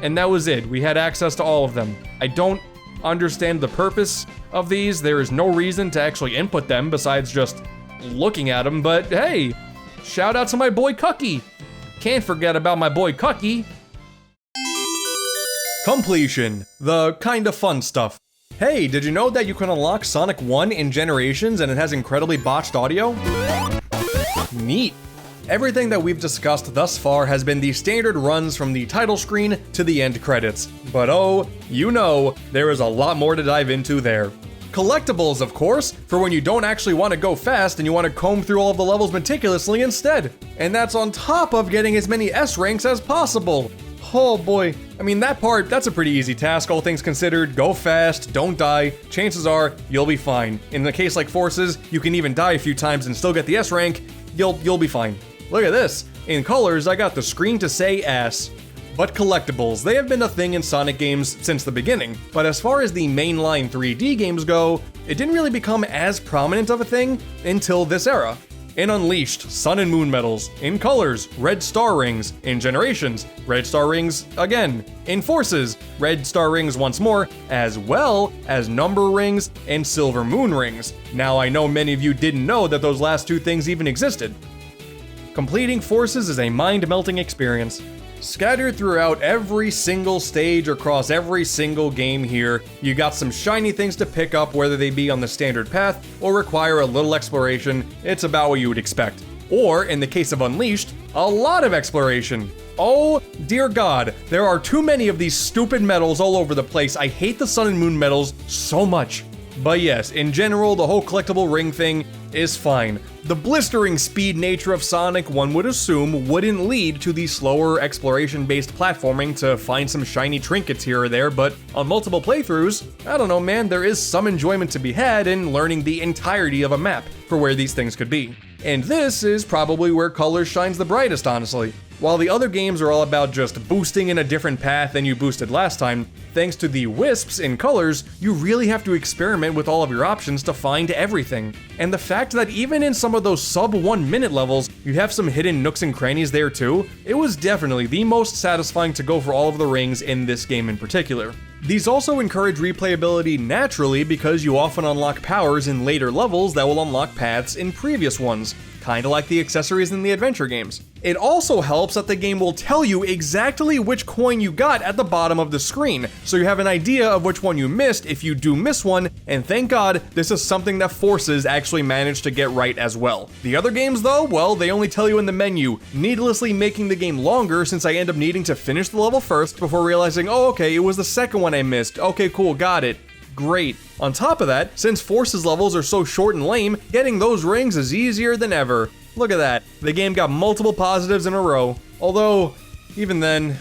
S1: and that was it. We had access to all of them. I don't understand the purpose of these. There is no reason to actually input them besides just looking at them, but hey, shout out to my boy Cucky. Can't forget about my boy Cucky. Completion, the kinda fun stuff. Hey, did you know that you can unlock Sonic 1 in Generations and it has incredibly botched audio? Neat. Everything that we've discussed thus far has been the standard runs from the title screen to the end credits. But oh, you know, there is a lot more to dive into there. Collectibles, of course, for when you don't actually want to go fast and you want to comb through all of the levels meticulously instead. And that's on top of getting as many S ranks as possible. Oh boy. I mean, that's a pretty easy task, all things considered. Go fast, don't die. Chances are, you'll be fine. In the case like Forces, you can even die a few times and still get the S rank. You'll be fine. Look at this. In colors, I got the screen to say ass. But collectibles, they have been a thing in Sonic games since the beginning, but as far as the mainline 3D games go, it didn't really become as prominent of a thing until this era. In Unleashed, Sun and Moon medals. In Colors, Red Star rings. In Generations, Red Star rings again. In Forces, Red Star rings once more, as well as Number rings and Silver Moon rings. Now I know many of you didn't know that those last two things even existed. Completing Forces is a mind-melting experience. Scattered throughout every single stage across every single game here, you got some shiny things to pick up, whether they be on the standard path or require a little exploration. It's about what you would expect. Or, in the case of Unleashed, a lot of exploration. Oh dear God, there are too many of these stupid medals all over the place. I hate the Sun and Moon medals so much. But yes, in general, the whole collectible ring thing is fine. The blistering speed nature of Sonic, one would assume, wouldn't lead to the slower exploration-based platforming to find some shiny trinkets here or there, but on multiple playthroughs, I don't know man, there is some enjoyment to be had in learning the entirety of a map for where these things could be. And this is probably where Colors shines the brightest, honestly. While the other games are all about just boosting in a different path than you boosted last time, thanks to the wisps in Colors, you really have to experiment with all of your options to find everything. And the fact that even in some of those sub 1 minute levels, you have some hidden nooks and crannies there too, it was definitely the most satisfying to go for all of the rings in this game in particular. These also encourage replayability naturally because you often unlock powers in later levels that will unlock paths in previous ones, kinda like the accessories in the adventure games. It also helps that the game will tell you exactly which coin you got at the bottom of the screen, so you have an idea of which one you missed if you do miss one, and thank God this is something that Forces actually managed to get right as well. The other games though, well, they only tell you in the menu, needlessly making the game longer since I end up needing to finish the level first before realizing, oh okay, it was the second one I missed, okay cool, got it. Great. On top of that, since Forces levels are so short and lame, getting those rings is easier than ever. Look at that. The game got multiple positives in a row. Although, even then,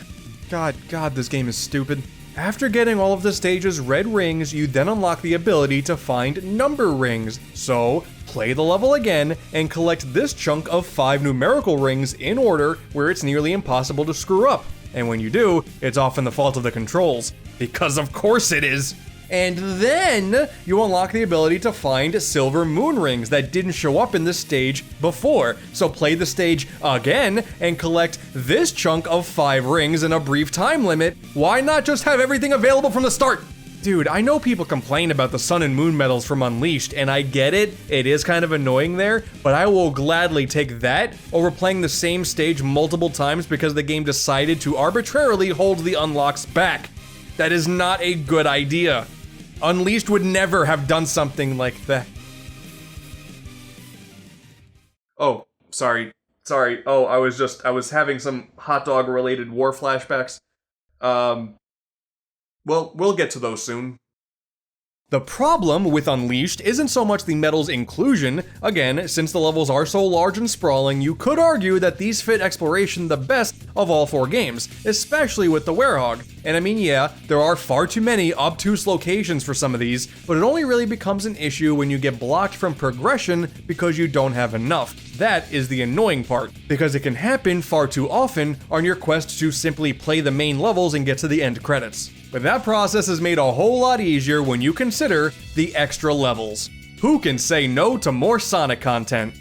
S1: God, this game is stupid. After getting all of the stage's red rings, you then unlock the ability to find number rings. So, play the level again and collect this chunk of 5 numerical rings in order where it's nearly impossible to screw up. And when you do, it's often the fault of the controls. Because of course it is! And then you unlock the ability to find Silver Moon rings that didn't show up in this stage before. So play the stage again and collect this chunk of 5 rings in a brief time limit. Why not just have everything available from the start? Dude, I know people complain about the Sun and Moon medals from Unleashed, and I get it, it is kind of annoying there, but I will gladly take that over playing the same stage multiple times because the game decided to arbitrarily hold the unlocks back. That is not a good idea. Unleashed would never have done something like that. Oh, sorry. Oh, I was having some hot dog related war flashbacks. Well, we'll get to those soon. The problem with Unleashed isn't so much the medal's inclusion. Again, since the levels are so large and sprawling, you could argue that these fit exploration the best of all 4 games, especially with the Werehog. And I mean, yeah, there are far too many obtuse locations for some of these, but it only really becomes an issue when you get blocked from progression because you don't have enough. That is the annoying part, because it can happen far too often on your quest to simply play the main levels and get to the end credits. But that process is made a whole lot easier when you consider the extra levels. Who can say no to more Sonic content?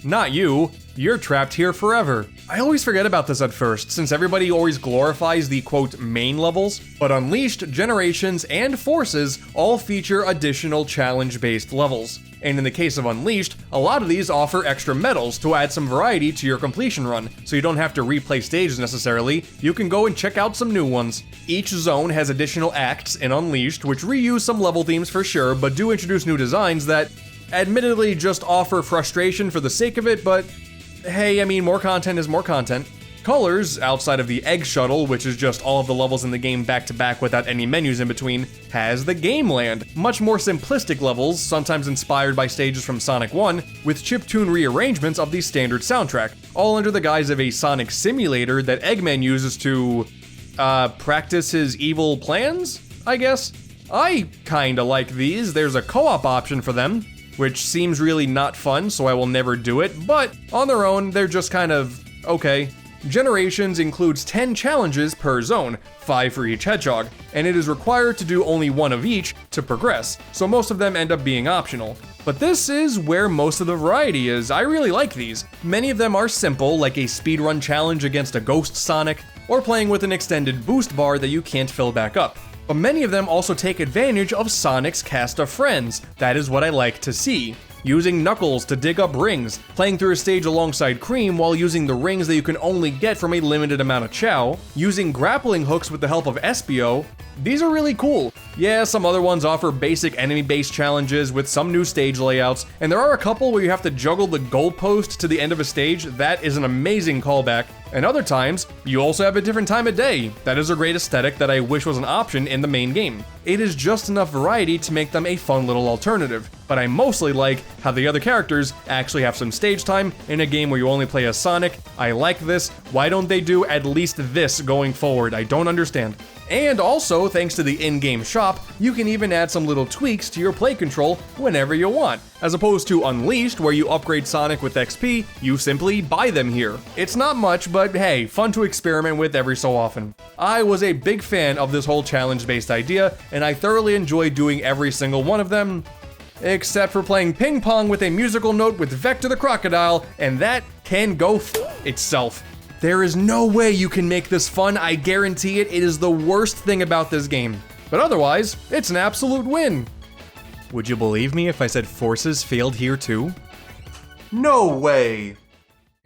S1: Not you. You're trapped here forever. I always forget about this at first, since everybody always glorifies the quote main levels, but Unleashed, Generations, and Forces all feature additional challenge-based levels. And in the case of Unleashed, a lot of these offer extra medals to add some variety to your completion run, so you don't have to replay stages necessarily, you can go and check out some new ones. Each zone has additional acts in Unleashed, which reuse some level themes for sure, but do introduce new designs that, admittedly, just offer frustration for the sake of it, but hey, I mean, more content is more content. Colors, outside of the Egg Shuttle, which is just all of the levels in the game back to back without any menus in between, has the Game Land, much more simplistic levels, sometimes inspired by stages from Sonic 1, with chiptune rearrangements of the standard soundtrack, all under the guise of a Sonic simulator that Eggman uses to, practice his evil plans, I guess? I kinda like these. There's a co-op option for them, which seems really not fun, so I will never do it, but on their own, they're just kind of okay. Generations includes 10 challenges per zone, 5 for each hedgehog, and it is required to do only one of each to progress, so most of them end up being optional. But this is where most of the variety is. I really like these. Many of them are simple, like a speedrun challenge against a ghost Sonic, or playing with an extended boost bar that you can't fill back up. But many of them also take advantage of Sonic's cast of friends. That is what I like to see. Using Knuckles to dig up rings, playing through a stage alongside Cream while using the rings that you can only get from a limited amount of Chow, using grappling hooks with the help of Espio. These are really cool. Yeah, some other ones offer basic enemy-based challenges with some new stage layouts, and there are a couple where you have to juggle the goalpost to the end of a stage. That is an amazing callback. And other times, you also have a different time of day. That is a great aesthetic that I wish was an option in the main game. It is just enough variety to make them a fun little alternative, but I mostly like how the other characters actually have some stage time in a game where you only play as Sonic. I like this. Why don't they do at least this going forward? I don't understand. And also, thanks to the in-game shop, you can even add some little tweaks to your play control whenever you want. As opposed to Unleashed, where you upgrade Sonic with XP, you simply buy them here. It's not much, but hey, fun to experiment with every so often. I was a big fan of this whole challenge-based idea, and I thoroughly enjoyed doing every single one of them, except for playing ping pong with a musical note with Vector the Crocodile, and that can go itself. There is no way you can make this fun, I guarantee it. It is the worst thing about this game. But otherwise, it's an absolute win. Would you believe me if I said Forces failed here too? No way!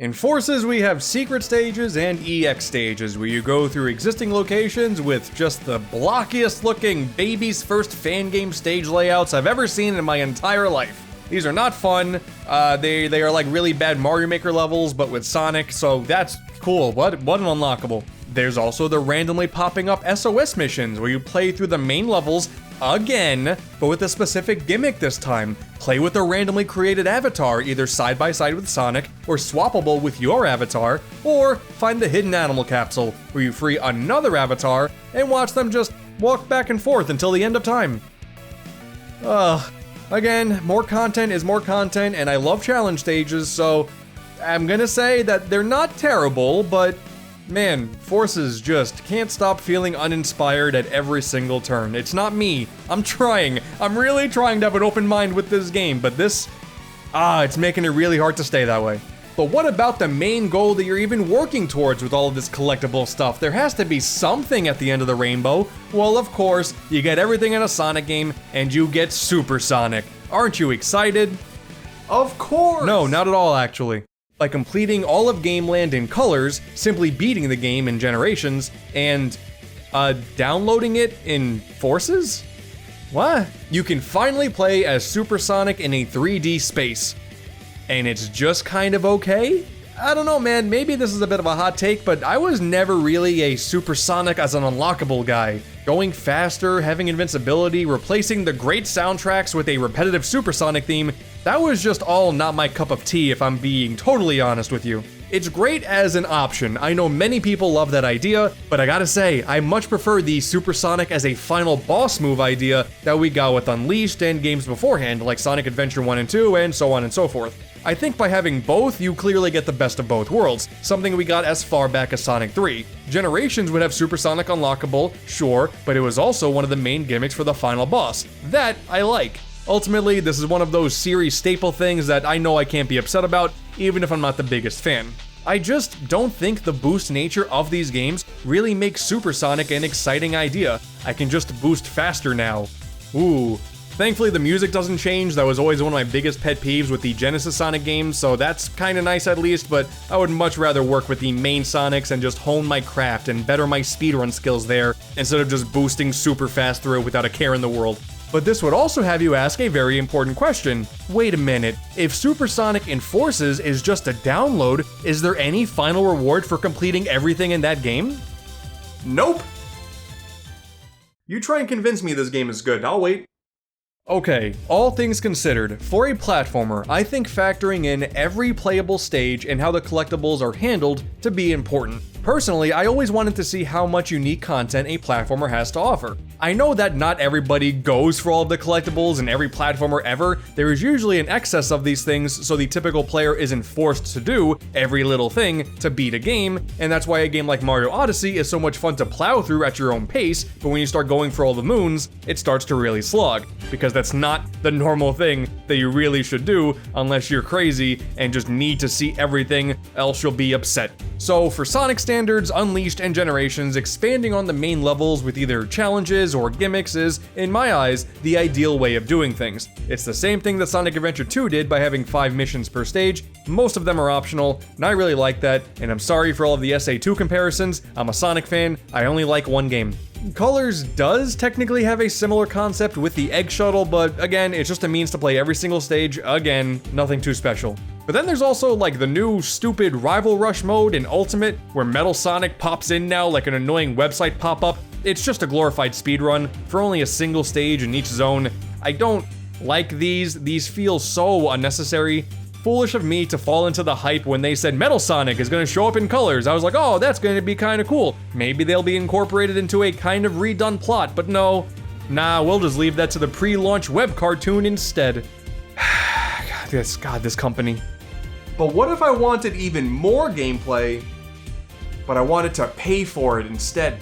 S1: In Forces, we have secret stages and EX stages, where you go through existing locations with just the blockiest looking baby's first fan game stage layouts I've ever seen in my entire life. These are not fun. They are like really bad Mario Maker levels, but with Sonic, so that's cool. What an unlockable. There's also the randomly popping up SOS missions, where you play through the main levels again, but with a specific gimmick this time. Play with a randomly created avatar, either side by side with Sonic, or swappable with your avatar, or find the hidden animal capsule, where you free another avatar and watch them just walk back and forth until the end of time. Again, more content is more content, and I love challenge stages, so I'm gonna say that they're not terrible, but man, Forces just can't stop feeling uninspired at every single turn. It's not me. I'm trying. I'm really trying to have an open mind with this game, but this, it's making it really hard to stay that way. But what about the main goal that you're even working towards with all of this collectible stuff? There has to be something at the end of the rainbow. Well, of course, you get everything in a Sonic game, and you get Super Sonic. Aren't you excited? Of course! No, not at all, actually. By completing all of Game Land in colors, simply beating the game in Generations, and, downloading it in Forces? What? You can finally play as Super Sonic in a 3D space. And it's just kind of okay? I don't know, man, maybe this is a bit of a hot take, but I was never really a Super Sonic as an unlockable guy. Going faster, having invincibility, replacing the great soundtracks with a repetitive Super Sonic theme, that was just all not my cup of tea if I'm being totally honest with you. It's great as an option. I know many people love that idea, but I gotta say, I much prefer the Super Sonic as a final boss move idea that we got with Unleashed and games beforehand, like Sonic Adventure 1 and 2, and so on and so forth. I think by having both, you clearly get the best of both worlds, something we got as far back as Sonic 3. Generations would have Super Sonic unlockable, sure, but it was also one of the main gimmicks for the final boss. That I like. Ultimately, this is one of those series staple things that I know I can't be upset about, even if I'm not the biggest fan. I just don't think the boost nature of these games really makes Super Sonic an exciting idea. I can just boost faster now. Ooh. Thankfully, the music doesn't change. That was always one of my biggest pet peeves with the Genesis Sonic games, so that's kinda nice at least, but I would much rather work with the main Sonics and just hone my craft and better my speedrun skills there, instead of just boosting super fast through it without a care in the world. But this would also have you ask a very important question. Wait a minute, if Supersonic Enforces is just a download, is there any final reward for completing everything in that game? Nope. You try and convince me this game is good, I'll wait. Okay, all things considered, for a platformer, I think factoring in every playable stage and how the collectibles are handled to be important. Personally, I always wanted to see how much unique content a platformer has to offer. I know that not everybody goes for all of the collectibles in every platformer ever. There is usually an excess of these things, so the typical player isn't forced to do every little thing to beat a game, and that's why a game like Mario Odyssey is so much fun to plow through at your own pace, but when you start going for all the moons, it starts to really slog, because that's not the normal thing that you really should do unless you're crazy and just need to see everything, else you'll be upset. So for Sonic standards, Unleashed, and Generations, expanding on the main levels with either challenges or gimmicks is, in my eyes, the ideal way of doing things. It's the same thing that Sonic Adventure 2 did by having 5 missions per stage. Most of them are optional, and I really like that, and I'm sorry for all of the SA2 comparisons. I'm a Sonic fan, I only like one game. Colors does technically have a similar concept with the egg shuttle, but again, it's just a means to play every single stage, again, nothing too special. But then there's also like the new stupid Rival Rush mode in Ultimate, where Metal Sonic pops in now like an annoying website pop-up. It's just a glorified speedrun for only a single stage in each zone. I don't like these feel so unnecessary. Foolish of me to fall into the hype when they said Metal Sonic is gonna show up in colors. I was like, oh, that's gonna be kinda cool. Maybe they'll be incorporated into a kind of redone plot, but no. Nah, we'll just leave that to the pre-launch web cartoon instead. God, this company. But what if I wanted even more gameplay, but I wanted to pay for it instead?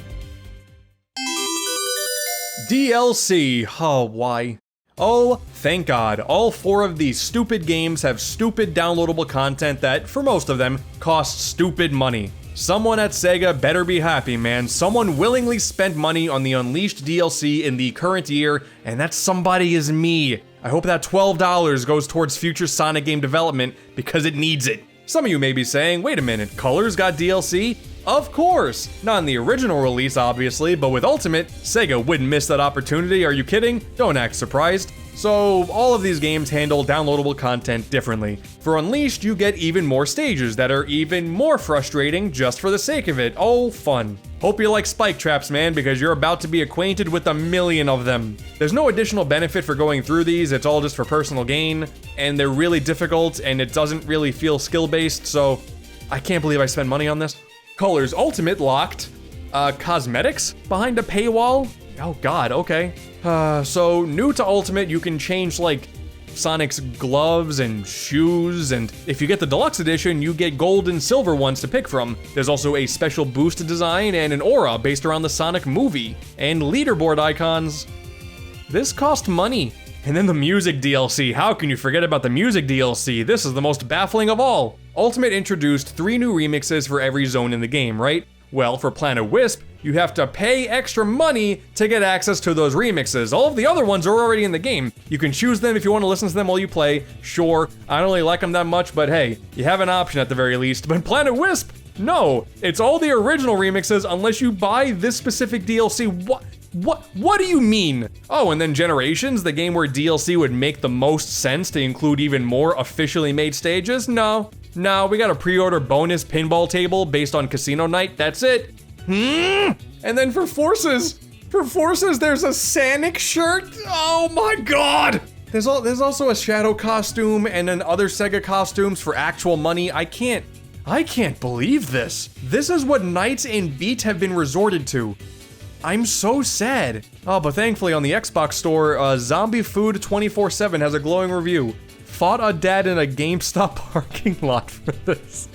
S1: DLC, oh, why? Oh, thank God, all 4 of these stupid games have stupid downloadable content that, for most of them, costs stupid money. Someone at Sega better be happy, man. Someone willingly spent money on the Unleashed DLC in the current year, and that somebody is me. I hope that $12 goes towards future Sonic game development, because it needs it. Some of you may be saying, wait a minute, Colors got DLC? Of course! Not in the original release, obviously, but with Ultimate, Sega wouldn't miss that opportunity, are you kidding? Don't act surprised. So, all of these games handle downloadable content differently. For Unleashed, you get even more stages that are even more frustrating just for the sake of it. Oh, fun. Hope you like spike traps, man, because you're about to be acquainted with a million of them. There's no additional benefit for going through these, it's all just for personal gain, and they're really difficult, and it doesn't really feel skill-based, so I can't believe I spent money on this. Colors Ultimate locked. Cosmetics behind a paywall? Oh god, okay. So new to Ultimate, you can change like Sonic's gloves and shoes, and if you get the deluxe edition, you get gold and silver ones to pick from. There's also a special boost design and an aura based around the Sonic movie, and leaderboard icons. This cost money. And then the music DLC, how can you forget about the music DLC? This is the most baffling of all. Ultimate introduced 3 new remixes for every zone in the game, right? Well, for Planet Wisp, you have to pay extra money to get access to those remixes. All of the other ones are already in the game. You can choose them if you want to listen to them while you play. Sure, I don't really like them that much, but hey, you have an option at the very least. But Planet Wisp, no, it's all the original remixes unless you buy this specific DLC. What do you mean? Oh, and then Generations, the game where DLC would make the most sense to include even more officially made stages? No, we got a pre-order bonus pinball table based on Casino Night, that's it. And then for Forces, there's a Sonic shirt? Oh my god! There's also a Shadow costume and then other Sega costumes for actual money. I can't believe this. This is what Knights and Beat have been resorted to. I'm so sad. Oh, but thankfully on the Xbox store, Zombie Food 24/7 has a glowing review. Fought a dad in a GameStop parking lot for this.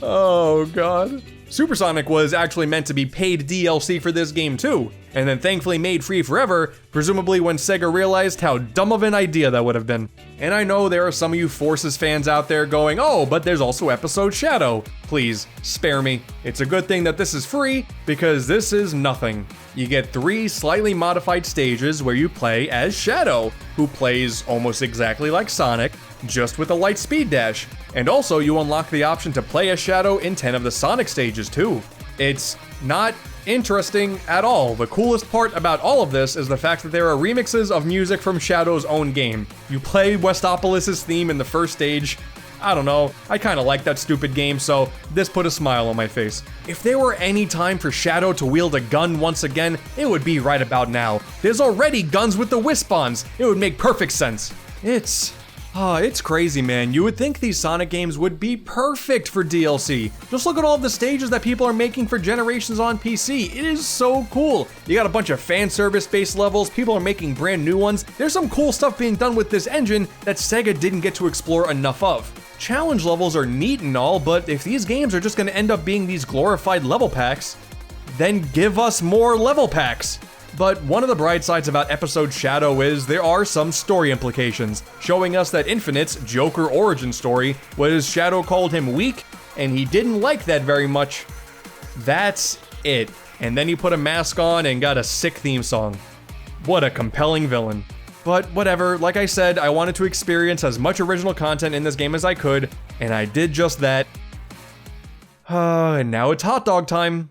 S1: Oh god. Supersonic was actually meant to be paid DLC for this game too, and then thankfully made free forever, presumably when Sega realized how dumb of an idea that would have been. And I know there are some of you Forces fans out there going, oh, but there's also Episode Shadow. Please, spare me. It's a good thing that this is free, because this is nothing. You get 3 slightly modified stages where you play as Shadow, who plays almost exactly like Sonic, just with a light speed dash. And also, you unlock the option to play as Shadow in 10 of the Sonic stages too. It's not interesting at all. The coolest part about all of this is the fact that there are remixes of music from Shadow's own game. You play Westopolis' theme in the first stage. I don't know, I kinda like that stupid game, so this put a smile on my face. If there were any time for Shadow to wield a gun once again, it would be right about now. There's already guns with the Wispons. It would make perfect sense. It's crazy, man. You would think these Sonic games would be perfect for DLC. Just look at all the stages that people are making for Generations on PC. It is so cool. You got a bunch of fan service based levels, people are making brand new ones. There's some cool stuff being done with this engine that Sega didn't get to explore enough of. Challenge levels are neat and all, but if these games are just gonna end up being these glorified level packs, then give us more level packs. But one of the bright sides about episode Shadow is there are some story implications, showing us that Infinite's Joker origin story was Shadow called him weak, and he didn't like that very much. That's it. And then he put a mask on and got a sick theme song. What a compelling villain. But whatever, like I said, I wanted to experience as much original content in this game as I could, and I did just that. And now it's hot dog time.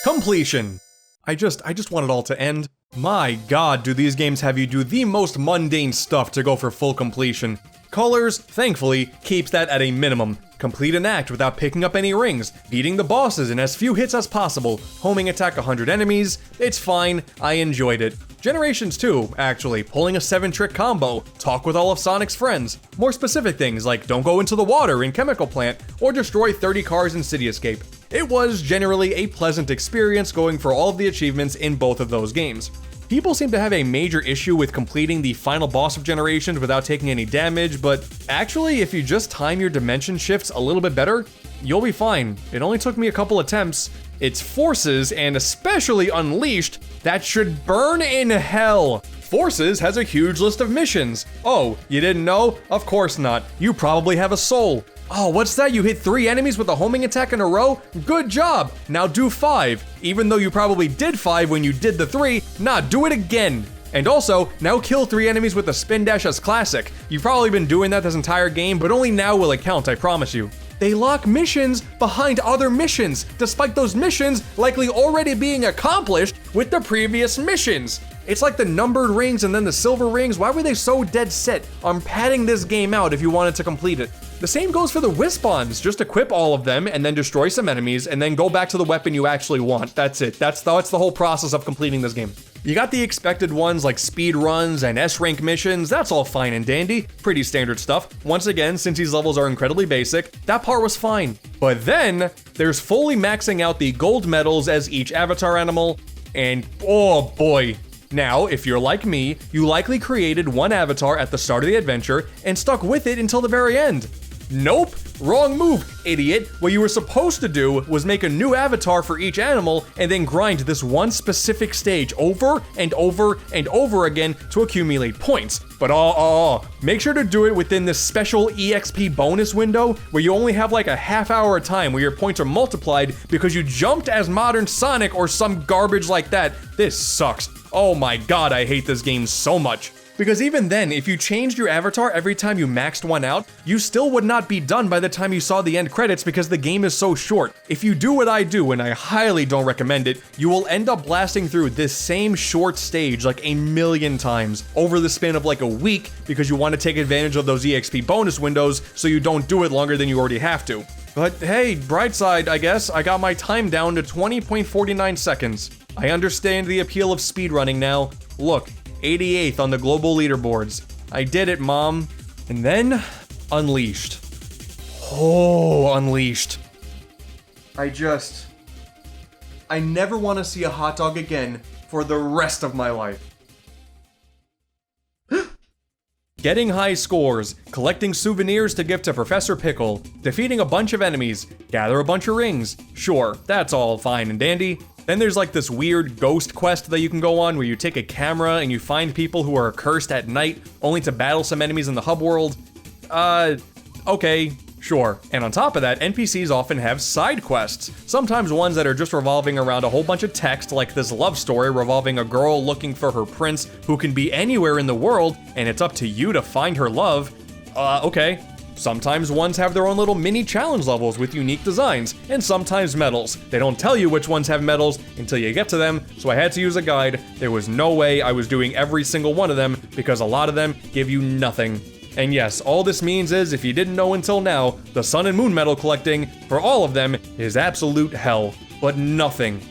S1: Completion. I just want it all to end. My god, do these games have you do the most mundane stuff to go for full completion. Colors, thankfully, keeps that at a minimum. Complete an act without picking up any rings, beating the bosses in as few hits as possible, homing attack 100 enemies, it's fine, I enjoyed it. Generations 2, actually, pulling a 7-trick combo, talk with all of Sonic's friends, more specific things like don't go into the water in Chemical Plant, or destroy 30 cars in City Escape. It was generally a pleasant experience going for all of the achievements in both of those games. People seem to have a major issue with completing the final boss of Generations without taking any damage, but actually, if you just time your dimension shifts a little bit better, you'll be fine. It only took me a couple attempts. It's Forces, and especially Unleashed, that should burn in hell. Forces has a huge list of missions. Oh, you didn't know? Of course not. You probably have a soul. Oh, what's that? You hit 3 enemies with a homing attack in a row? Good job! Now do 5. Even though you probably did 5 when you did the 3, do it again. And also, now kill 3 enemies with a spin dash as classic. You've probably been doing that this entire game, but only now will it count, I promise you. They lock missions behind other missions, despite those missions likely already being accomplished with the previous missions. It's like the numbered rings and then the silver rings. Why were they so dead set on padding this game out if you wanted to complete it? The same goes for the Wispons. Just equip all of them and then destroy some enemies and then go back to the weapon you actually want. That's it. That's the whole process of completing this game. You got the expected ones like speed runs and S-rank missions. That's all fine and dandy. Pretty standard stuff. Once again, since these levels are incredibly basic, that part was fine. But then there's fully maxing out the gold medals as each avatar animal, and oh boy. Now, if you're like me, you likely created one avatar at the start of the adventure and stuck with it until the very end. Nope, wrong move, idiot. What you were supposed to do was make a new avatar for each animal and then grind this one specific stage over and over and over again to accumulate points. But make sure to do it within this special EXP bonus window where you only have like a half hour of time where your points are multiplied because you jumped as Modern Sonic or some garbage like that. This sucks. Oh my god, I hate this game so much. Because even then, if you changed your avatar every time you maxed one out, you still would not be done by the time you saw the end credits because the game is so short. If you do what I do, and I highly don't recommend it, you will end up blasting through this same short stage like a million times over the span of like a week because you want to take advantage of those EXP bonus windows so you don't do it longer than you already have to. But hey, bright side, I guess, I got my time down to 20.49 seconds. I understand the appeal of speedrunning now. Look, 88th on the global leaderboards. I did it, Mom. And then, Unleashed. Oh, Unleashed. I never want to see a hot dog again for the rest of my life. Getting high scores, collecting souvenirs to give to Professor Pickle, defeating a bunch of enemies, gather a bunch of rings. Sure, that's all fine and dandy. Then there's like this weird ghost quest that you can go on where you take a camera and you find people who are cursed at night only to battle some enemies in the hub world. Okay, sure. And on top of that, NPCs often have side quests, sometimes ones that are just revolving around a whole bunch of text, like this love story revolving a girl looking for her prince who can be anywhere in the world and it's up to you to find her love. Okay. Sometimes ones have their own little mini challenge levels with unique designs, and sometimes medals. They don't tell you which ones have medals until you get to them, so I had to use a guide. There was no way I was doing every single one of them because a lot of them give you nothing. And yes, all this means is, if you didn't know until now, the Sun and Moon medal collecting for all of them is absolute hell. But nothing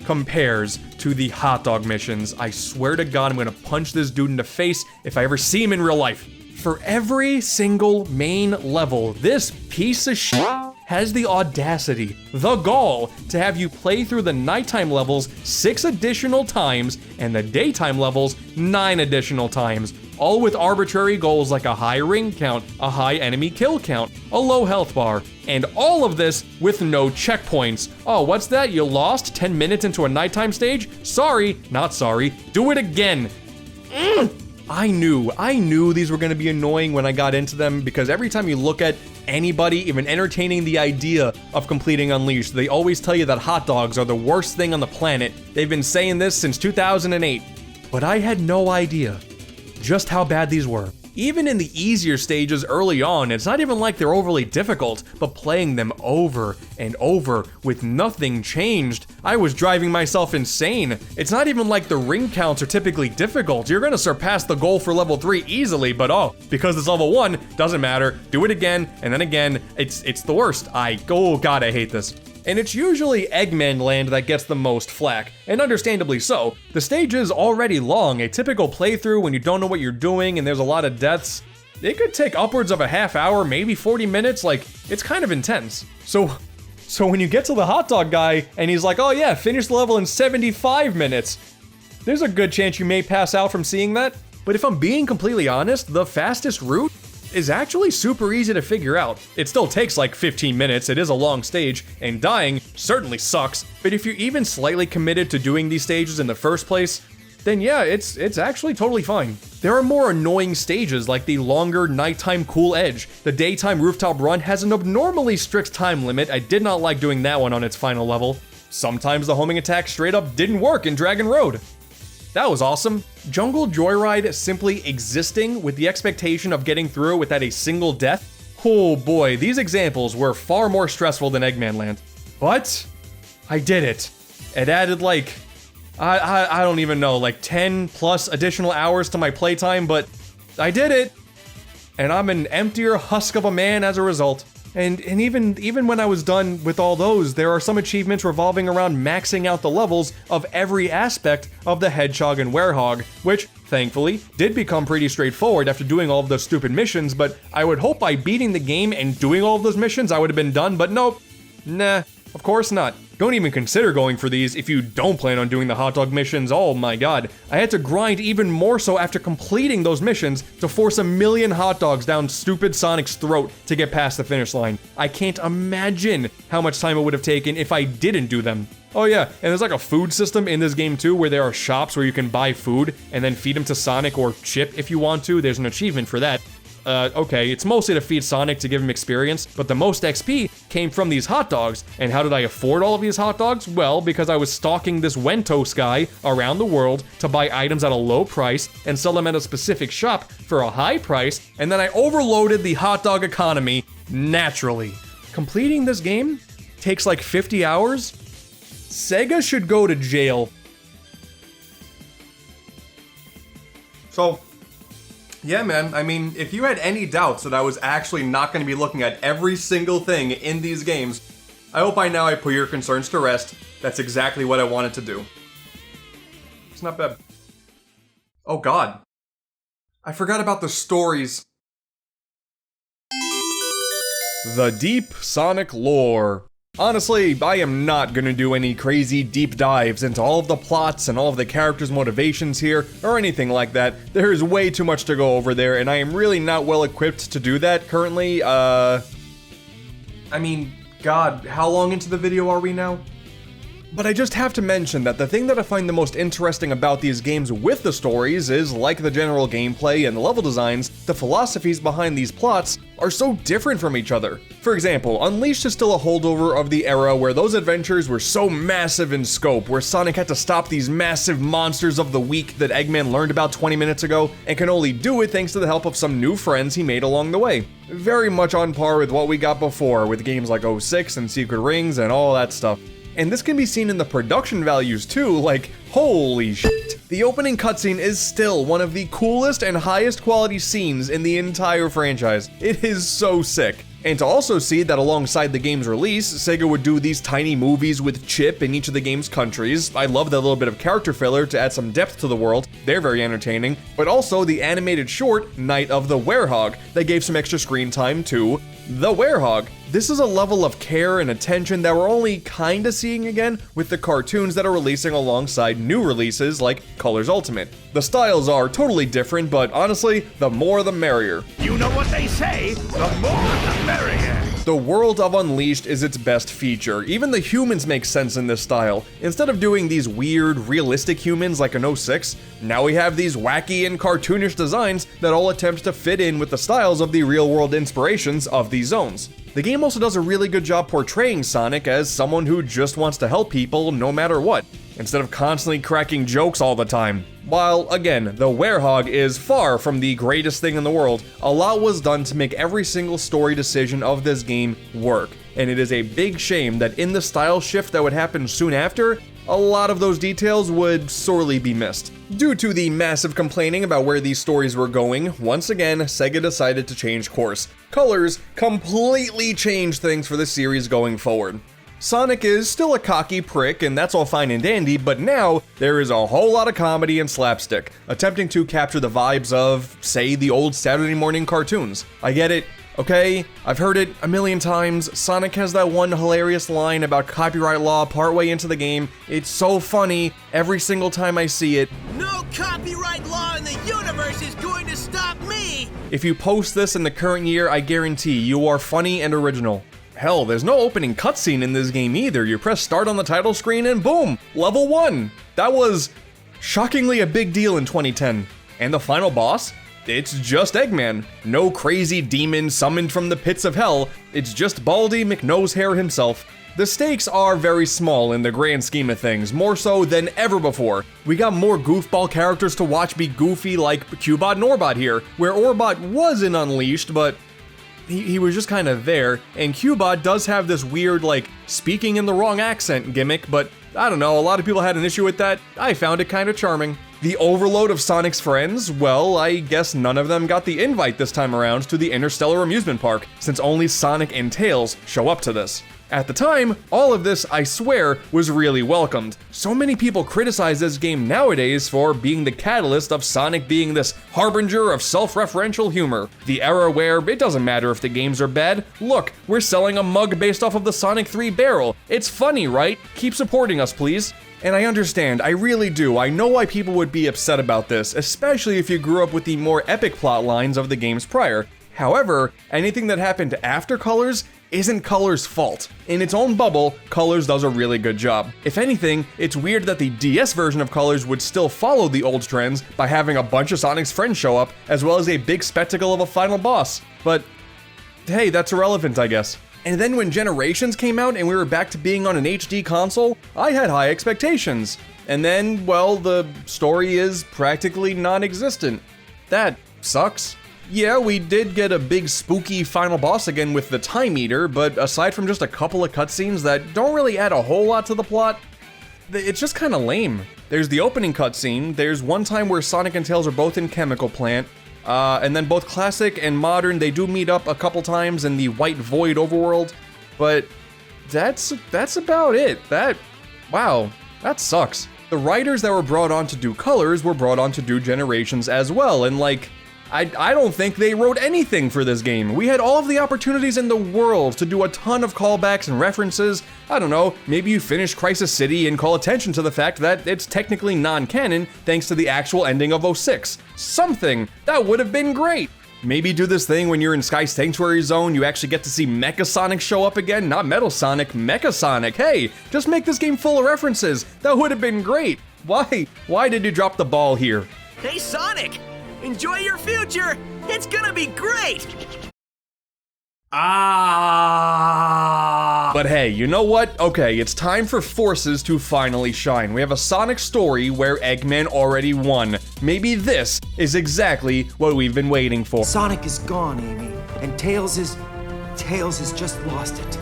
S1: compares to the hot dog missions. I swear to God, I'm gonna punch this dude in the face if I ever see him in real life. For every single main level, this piece of shit has the audacity, the gall, to have you play through the nighttime levels 6 additional times and the daytime levels 9 additional times, all with arbitrary goals like a high ring count, a high enemy kill count, a low health bar, and all of this with no checkpoints. Oh, what's that? You lost 10 minutes into a nighttime stage? Sorry, not sorry, do it again. I knew these were gonna be annoying when I got into them, because every time you look at anybody even entertaining the idea of completing Unleashed, they always tell you that hot dogs are the worst thing on the planet. They've been saying this since 2008, but I had no idea just how bad these were. Even in the easier stages early on, it's not even like they're overly difficult, but playing them over and over with nothing changed, I was driving myself insane. It's not even like the ring counts are typically difficult. You're gonna surpass the goal for level 3 easily, but because it's level 1, doesn't matter. Do it again, and then again. It's the worst. Oh God, I hate this. And it's usually Eggman Land that gets the most flack, and understandably so. The stage is already long. A typical playthrough when you don't know what you're doing and there's a lot of deaths, it could take upwards of a half hour, maybe 40 minutes, like, it's kind of intense. So when you get to the hot dog guy and he's like, oh yeah, finish the level in 75 minutes, there's a good chance you may pass out from seeing that. But if I'm being completely honest, the fastest route is actually super easy to figure out. It still takes like 15 minutes, it is a long stage, and dying certainly sucks, but if you're even slightly committed to doing these stages in the first place, then yeah, it's actually totally fine. There are more annoying stages like the longer nighttime cool edge. The daytime rooftop run has an abnormally strict time limit. I did not like doing that one on its final level. Sometimes the homing attack straight up didn't work in Dragon Road. That was awesome. Jungle Joyride simply existing with the expectation of getting through it without a single death. Oh boy, these examples were far more stressful than Eggman Land. But I did it. It added like, I don't even know, like 10 plus additional hours to my playtime, but I did it. And I'm an emptier husk of a man as a result. And even when I was done with all those, there are some achievements revolving around maxing out the levels of every aspect of the Hedgehog and Werehog, which, thankfully, did become pretty straightforward after doing all of those stupid missions, but I would hope by beating the game and doing all of those missions I would have been done, but nope. Nah, of course not. Don't even consider going for these if you don't plan on doing the hot dog missions. Oh my god. I had to grind even more so after completing those missions to force 1,000,000 hot dogs down stupid Sonic's throat to get past the finish line. I can't imagine how much time it would have taken if I didn't do them. Oh yeah, and there's like a food system in this game too, where there are shops where you can buy food and then feed them to Sonic or Chip if you want to. There's an achievement for that. Okay, it's mostly to feed Sonic to give him experience, but the most XP came from these hot dogs. And how did I afford all of these hot dogs? Well, because I was stalking this Wentos guy around the world to buy items at a low price and sell them at a specific shop for a high price, and then I overloaded the hot dog economy naturally. Completing this game takes like 50 hours. Sega should go to jail. So, yeah, man, I mean, if you had any doubts that I was actually not going to be looking at every single thing in these games, I hope by now I put your concerns to rest. That's exactly what I wanted to do. It's not bad. Oh god. I forgot about the stories. The deep Sonic lore. Honestly, I am not gonna do any crazy deep dives into all of the plots and all of the characters' motivations here, or anything like that. There is way too much to go over there, and I am really not well equipped to do that currently. I mean, god, how long into the video are we now? But I just have to mention that the thing that I find the most interesting about these games with the stories is, like the general gameplay and the level designs, the philosophies behind these plots are so different from each other. For example, Unleashed is still a holdover of the era where those adventures were so massive in scope, where Sonic had to stop these massive monsters of the week that Eggman learned about 20 minutes ago, and can only do it thanks to the help of some new friends he made along the way. Very much on par with what we got before with games like 06 and Secret Rings and all that stuff. And this can be seen in the production values too, like, holy shit. The opening cutscene is still one of the coolest and highest quality scenes in the entire franchise. It is so sick. And to also see that alongside the game's release, Sega would do these tiny movies with Chip in each of the game's countries. I love that little bit of character filler to add some depth to the world. They're very entertaining. But also the animated short, Night of the Werehog, that gave some extra screen time to the Werehog. This is a level of care and attention that we're only kinda seeing again with the cartoons that are releasing alongside new releases like Colors Ultimate. The styles are totally different, but honestly, the more the merrier.
S5: You know what they say, the more the merrier.
S1: The world of Unleashed is its best feature. Even the humans make sense in this style. Instead of doing these weird, realistic humans like in 06, now we have these wacky and cartoonish designs that all attempt to fit in with the styles of the real-world inspirations of these zones. The game also does a really good job portraying Sonic as someone who just wants to help people no matter what, instead of constantly cracking jokes all the time. While, again, the Werehog is far from the greatest thing in the world, a lot was done to make every single story decision of this game work, and it is a big shame that in the style shift that would happen soon after, a lot of those details would sorely be missed. Due to the massive complaining about where these stories were going, once again, Sega decided to change course. Colors completely changed things for the series going forward. Sonic is still a cocky prick, and that's all fine and dandy, but now there is a whole lot of comedy and slapstick, attempting to capture the vibes of, say, the old Saturday morning cartoons. I get it. Okay, I've heard it a million times. Sonic has that one hilarious line about copyright law partway into the game. It's so funny every single time I see it.
S3: No copyright law in the universe is going to stop me!
S1: If you post this in the current year, I guarantee you are funny and original. Hell, there's no opening cutscene in this game either. You press start on the title screen and boom, level 1. That was shockingly a big deal in 2010. And the final boss? It's just Eggman. No crazy demon summoned from the pits of hell. It's just Baldy McNosehair himself. The stakes are very small in the grand scheme of things, more so than ever before. We got more goofball characters to watch be goofy like Cubot and Orbot here, where Orbot was in Unleashed, but he was just kind of there, and Cubot does have this weird, like, speaking in the wrong accent gimmick, but I don't know, a lot of people had an issue with that. I found it kind of charming. The overload of Sonic's friends, well, I guess none of them got the invite this time around to the Interstellar Amusement Park, since only Sonic and Tails show up to this. At the time, all of this, I swear, was really welcomed. So many people criticize this game nowadays for being the catalyst of Sonic being this harbinger of self-referential humor. The era where it doesn't matter if the games are bad. Look, we're selling a mug based off of the Sonic 3 barrel. It's funny, right? Keep supporting us, please. And I understand, I really do. I know why people would be upset about this, especially if you grew up with the more epic plot lines of the games prior. However, anything that happened after Colors isn't Colors' fault. In its own bubble, Colors does a really good job. If anything, it's weird that the DS version of Colors would still follow the old trends by having a bunch of Sonic's friends show up, as well as a big spectacle of a final boss. But hey, that's irrelevant, I guess. And then when Generations came out and we were back to being on an HD console, I had high expectations. And then, well, the story is practically non-existent. That sucks. Yeah, we did get a big spooky final boss again with the Time Eater, but aside from just a couple of cutscenes that don't really add a whole lot to the plot, it's just kinda lame. There's the opening cutscene, there's one time where Sonic and Tails are both in Chemical Plant, and then both classic and modern, they do meet up a couple times in the White Void overworld, but that's about it. Wow, that sucks. The writers that were brought on to do Colors were brought on to do Generations as well, and like, I don't think they wrote anything for this game. We had all of the opportunities in the world to do a ton of callbacks and references. I don't know, maybe you finish Crisis City and call attention to the fact that it's technically non-canon thanks to the actual ending of 06. Something that would have been great. Maybe do this thing when you're in Sky Sanctuary Zone, you actually get to see Mecha Sonic show up again, not Metal Sonic, Mecha Sonic. Hey, just make this game full of references. That would have been great. Why did you drop the ball here?
S3: Hey, Sonic! Enjoy your future! It's gonna be great!
S1: But hey, you know what? Okay, it's time for Forces to finally shine. We have a Sonic story where Eggman already won. Maybe this is exactly what we've been waiting for.
S6: Sonic is gone, Amy, and Tails has just lost it.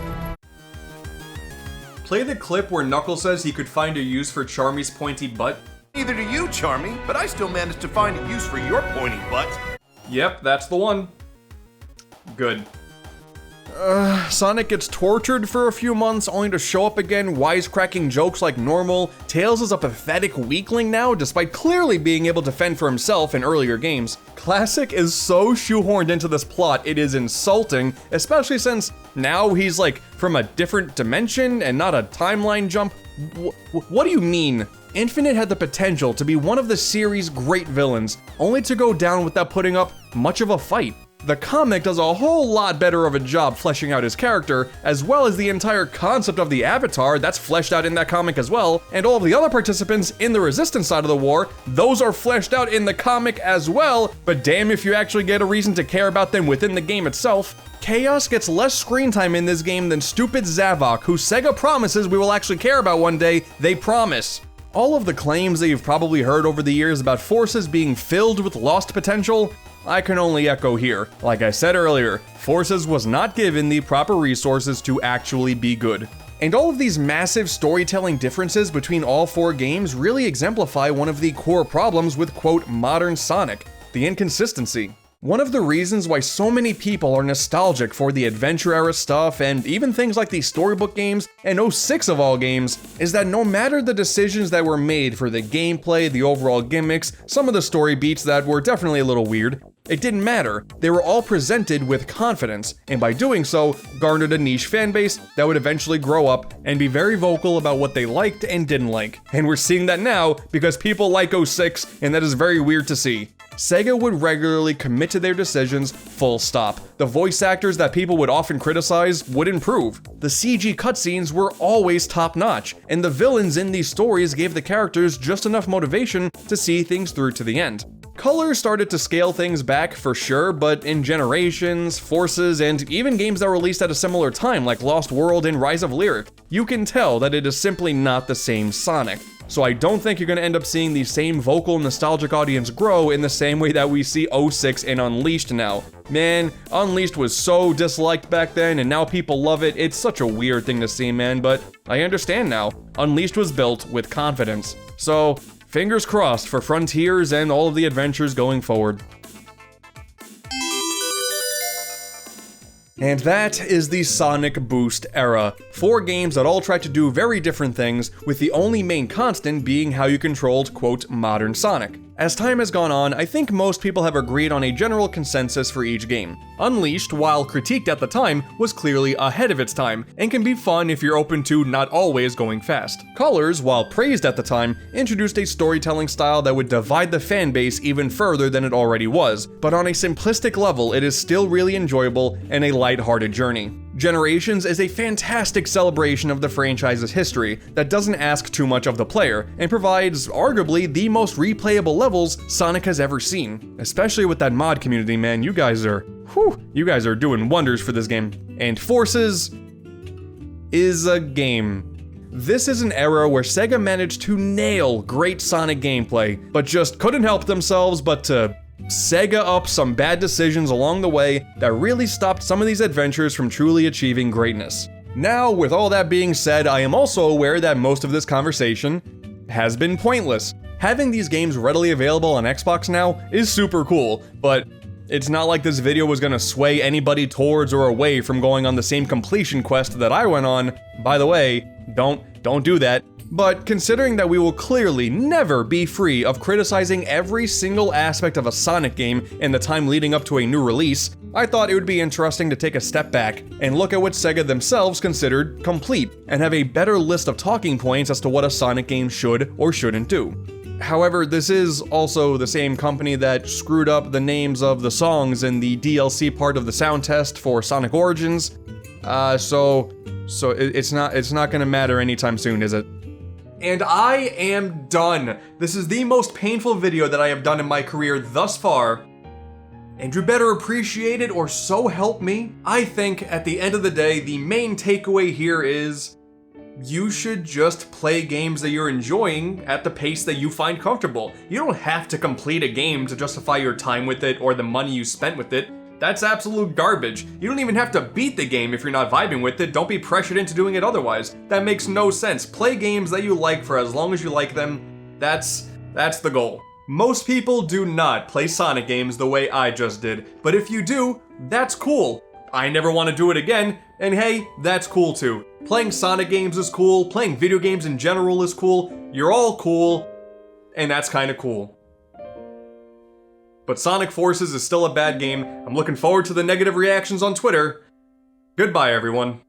S1: Play the clip where Knuckles says he could find a use for Charmy's pointy butt.
S5: Neither do you, Charmy, but I still managed to find a use for your pointy butt.
S1: Yep, that's the one. Good. Sonic gets tortured for a few months only to show up again, wisecracking jokes like normal. Tails is a pathetic weakling now, despite clearly being able to fend for himself in earlier games. Classic is so shoehorned into this plot, it is insulting, especially since now he's like from a different dimension and not a timeline jump. What do you mean? Infinite had the potential to be one of the series' great villains, only to go down without putting up much of a fight. The comic does a whole lot better of a job fleshing out his character, as well as the entire concept of the Avatar that's fleshed out in that comic as well, and all of the other participants in the Resistance side of the war, those are fleshed out in the comic as well, but damn if you actually get a reason to care about them within the game itself. Chaos gets less screen time in this game than stupid Zavok, who Sega promises we will actually care about one day, they promise. All of the claims that you've probably heard over the years about Forces being filled with lost potential, I can only echo here. Like I said earlier, Forces was not given the proper resources to actually be good. And all of these massive storytelling differences between all four games really exemplify one of the core problems with, quote, modern Sonic, the inconsistency. One of the reasons why so many people are nostalgic for the adventure era stuff and even things like the storybook games and 06 of all games is that no matter the decisions that were made for the gameplay, the overall gimmicks, some of the story beats that were definitely a little weird, it didn't matter. They were all presented with confidence, and by doing so, garnered a niche fanbase that would eventually grow up and be very vocal about what they liked and didn't like. And we're seeing that now because people like 06, and that is very weird to see. Sega would regularly commit to their decisions, full stop. The voice actors that people would often criticize would improve. The CG cutscenes were always top-notch, and the villains in these stories gave the characters just enough motivation to see things through to the end. Color started to scale things back for sure, but in Generations, Forces, and even games that were released at a similar time like Lost World and Rise of Lyric, you can tell that it is simply not the same Sonic. So I don't think you're going to end up seeing the same vocal nostalgic audience grow in the same way that we see 06 and Unleashed now. Man, Unleashed was so disliked back then and now people love it. It's such a weird thing to see, man, but I understand now. Unleashed was built with confidence. So, fingers crossed for Frontiers and all of the adventures going forward. And that is the Sonic Boost era. 4 games that all tried to do very different things, with the only main constant being how you controlled, quote, modern Sonic. As time has gone on, I think most people have agreed on a general consensus for each game. Unleashed, while critiqued at the time, was clearly ahead of its time, and can be fun if you're open to not always going fast. Colors, while praised at the time, introduced a storytelling style that would divide the fanbase even further than it already was, but on a simplistic level, it is still really enjoyable and a lighthearted journey. Generations is a fantastic celebration of the franchise's history that doesn't ask too much of the player, and provides arguably the most replayable levels Sonic has ever seen. Especially with that mod community, man, you guys are doing wonders for this game. And Forces is a game. This is an era where Sega managed to nail great Sonic gameplay, but just couldn't help themselves but to Sega up some bad decisions along the way that really stopped some of these adventures from truly achieving greatness. Now, with all that being said, I am also aware that most of this conversation has been pointless. Having these games readily available on Xbox now is super cool, but it's not like this video was gonna sway anybody towards or away from going on the same completion quest that I went on. By the way, don't do that. But considering that we will clearly never be free of criticizing every single aspect of a Sonic game in the time leading up to a new release, I thought it would be interesting to take a step back and look at what Sega themselves considered complete, and have a better list of talking points as to what a Sonic game should or shouldn't do. However, this is also the same company that screwed up the names of the songs in the DLC part of the sound test for Sonic Origins. So it's not gonna matter anytime soon, is it? And I am done. This is the most painful video that I have done in my career thus far. And you better appreciate it, or so help me. I think at the end of the day, the main takeaway here is you should just play games that you're enjoying at the pace that you find comfortable. You don't have to complete a game to justify your time with it or the money you spent with it. That's absolute garbage. You don't even have to beat the game if you're not vibing with it. Don't be pressured into doing it otherwise. That makes no sense. Play games that you like for as long as you like them. That's the goal. Most people do not play Sonic games the way I just did, but if you do, that's cool. I never want to do it again, and hey, that's cool too. Playing Sonic games is cool, playing video games in general is cool, you're all cool, and that's kinda cool. But Sonic Forces is still a bad game. I'm looking forward to the negative reactions on Twitter. Goodbye, everyone.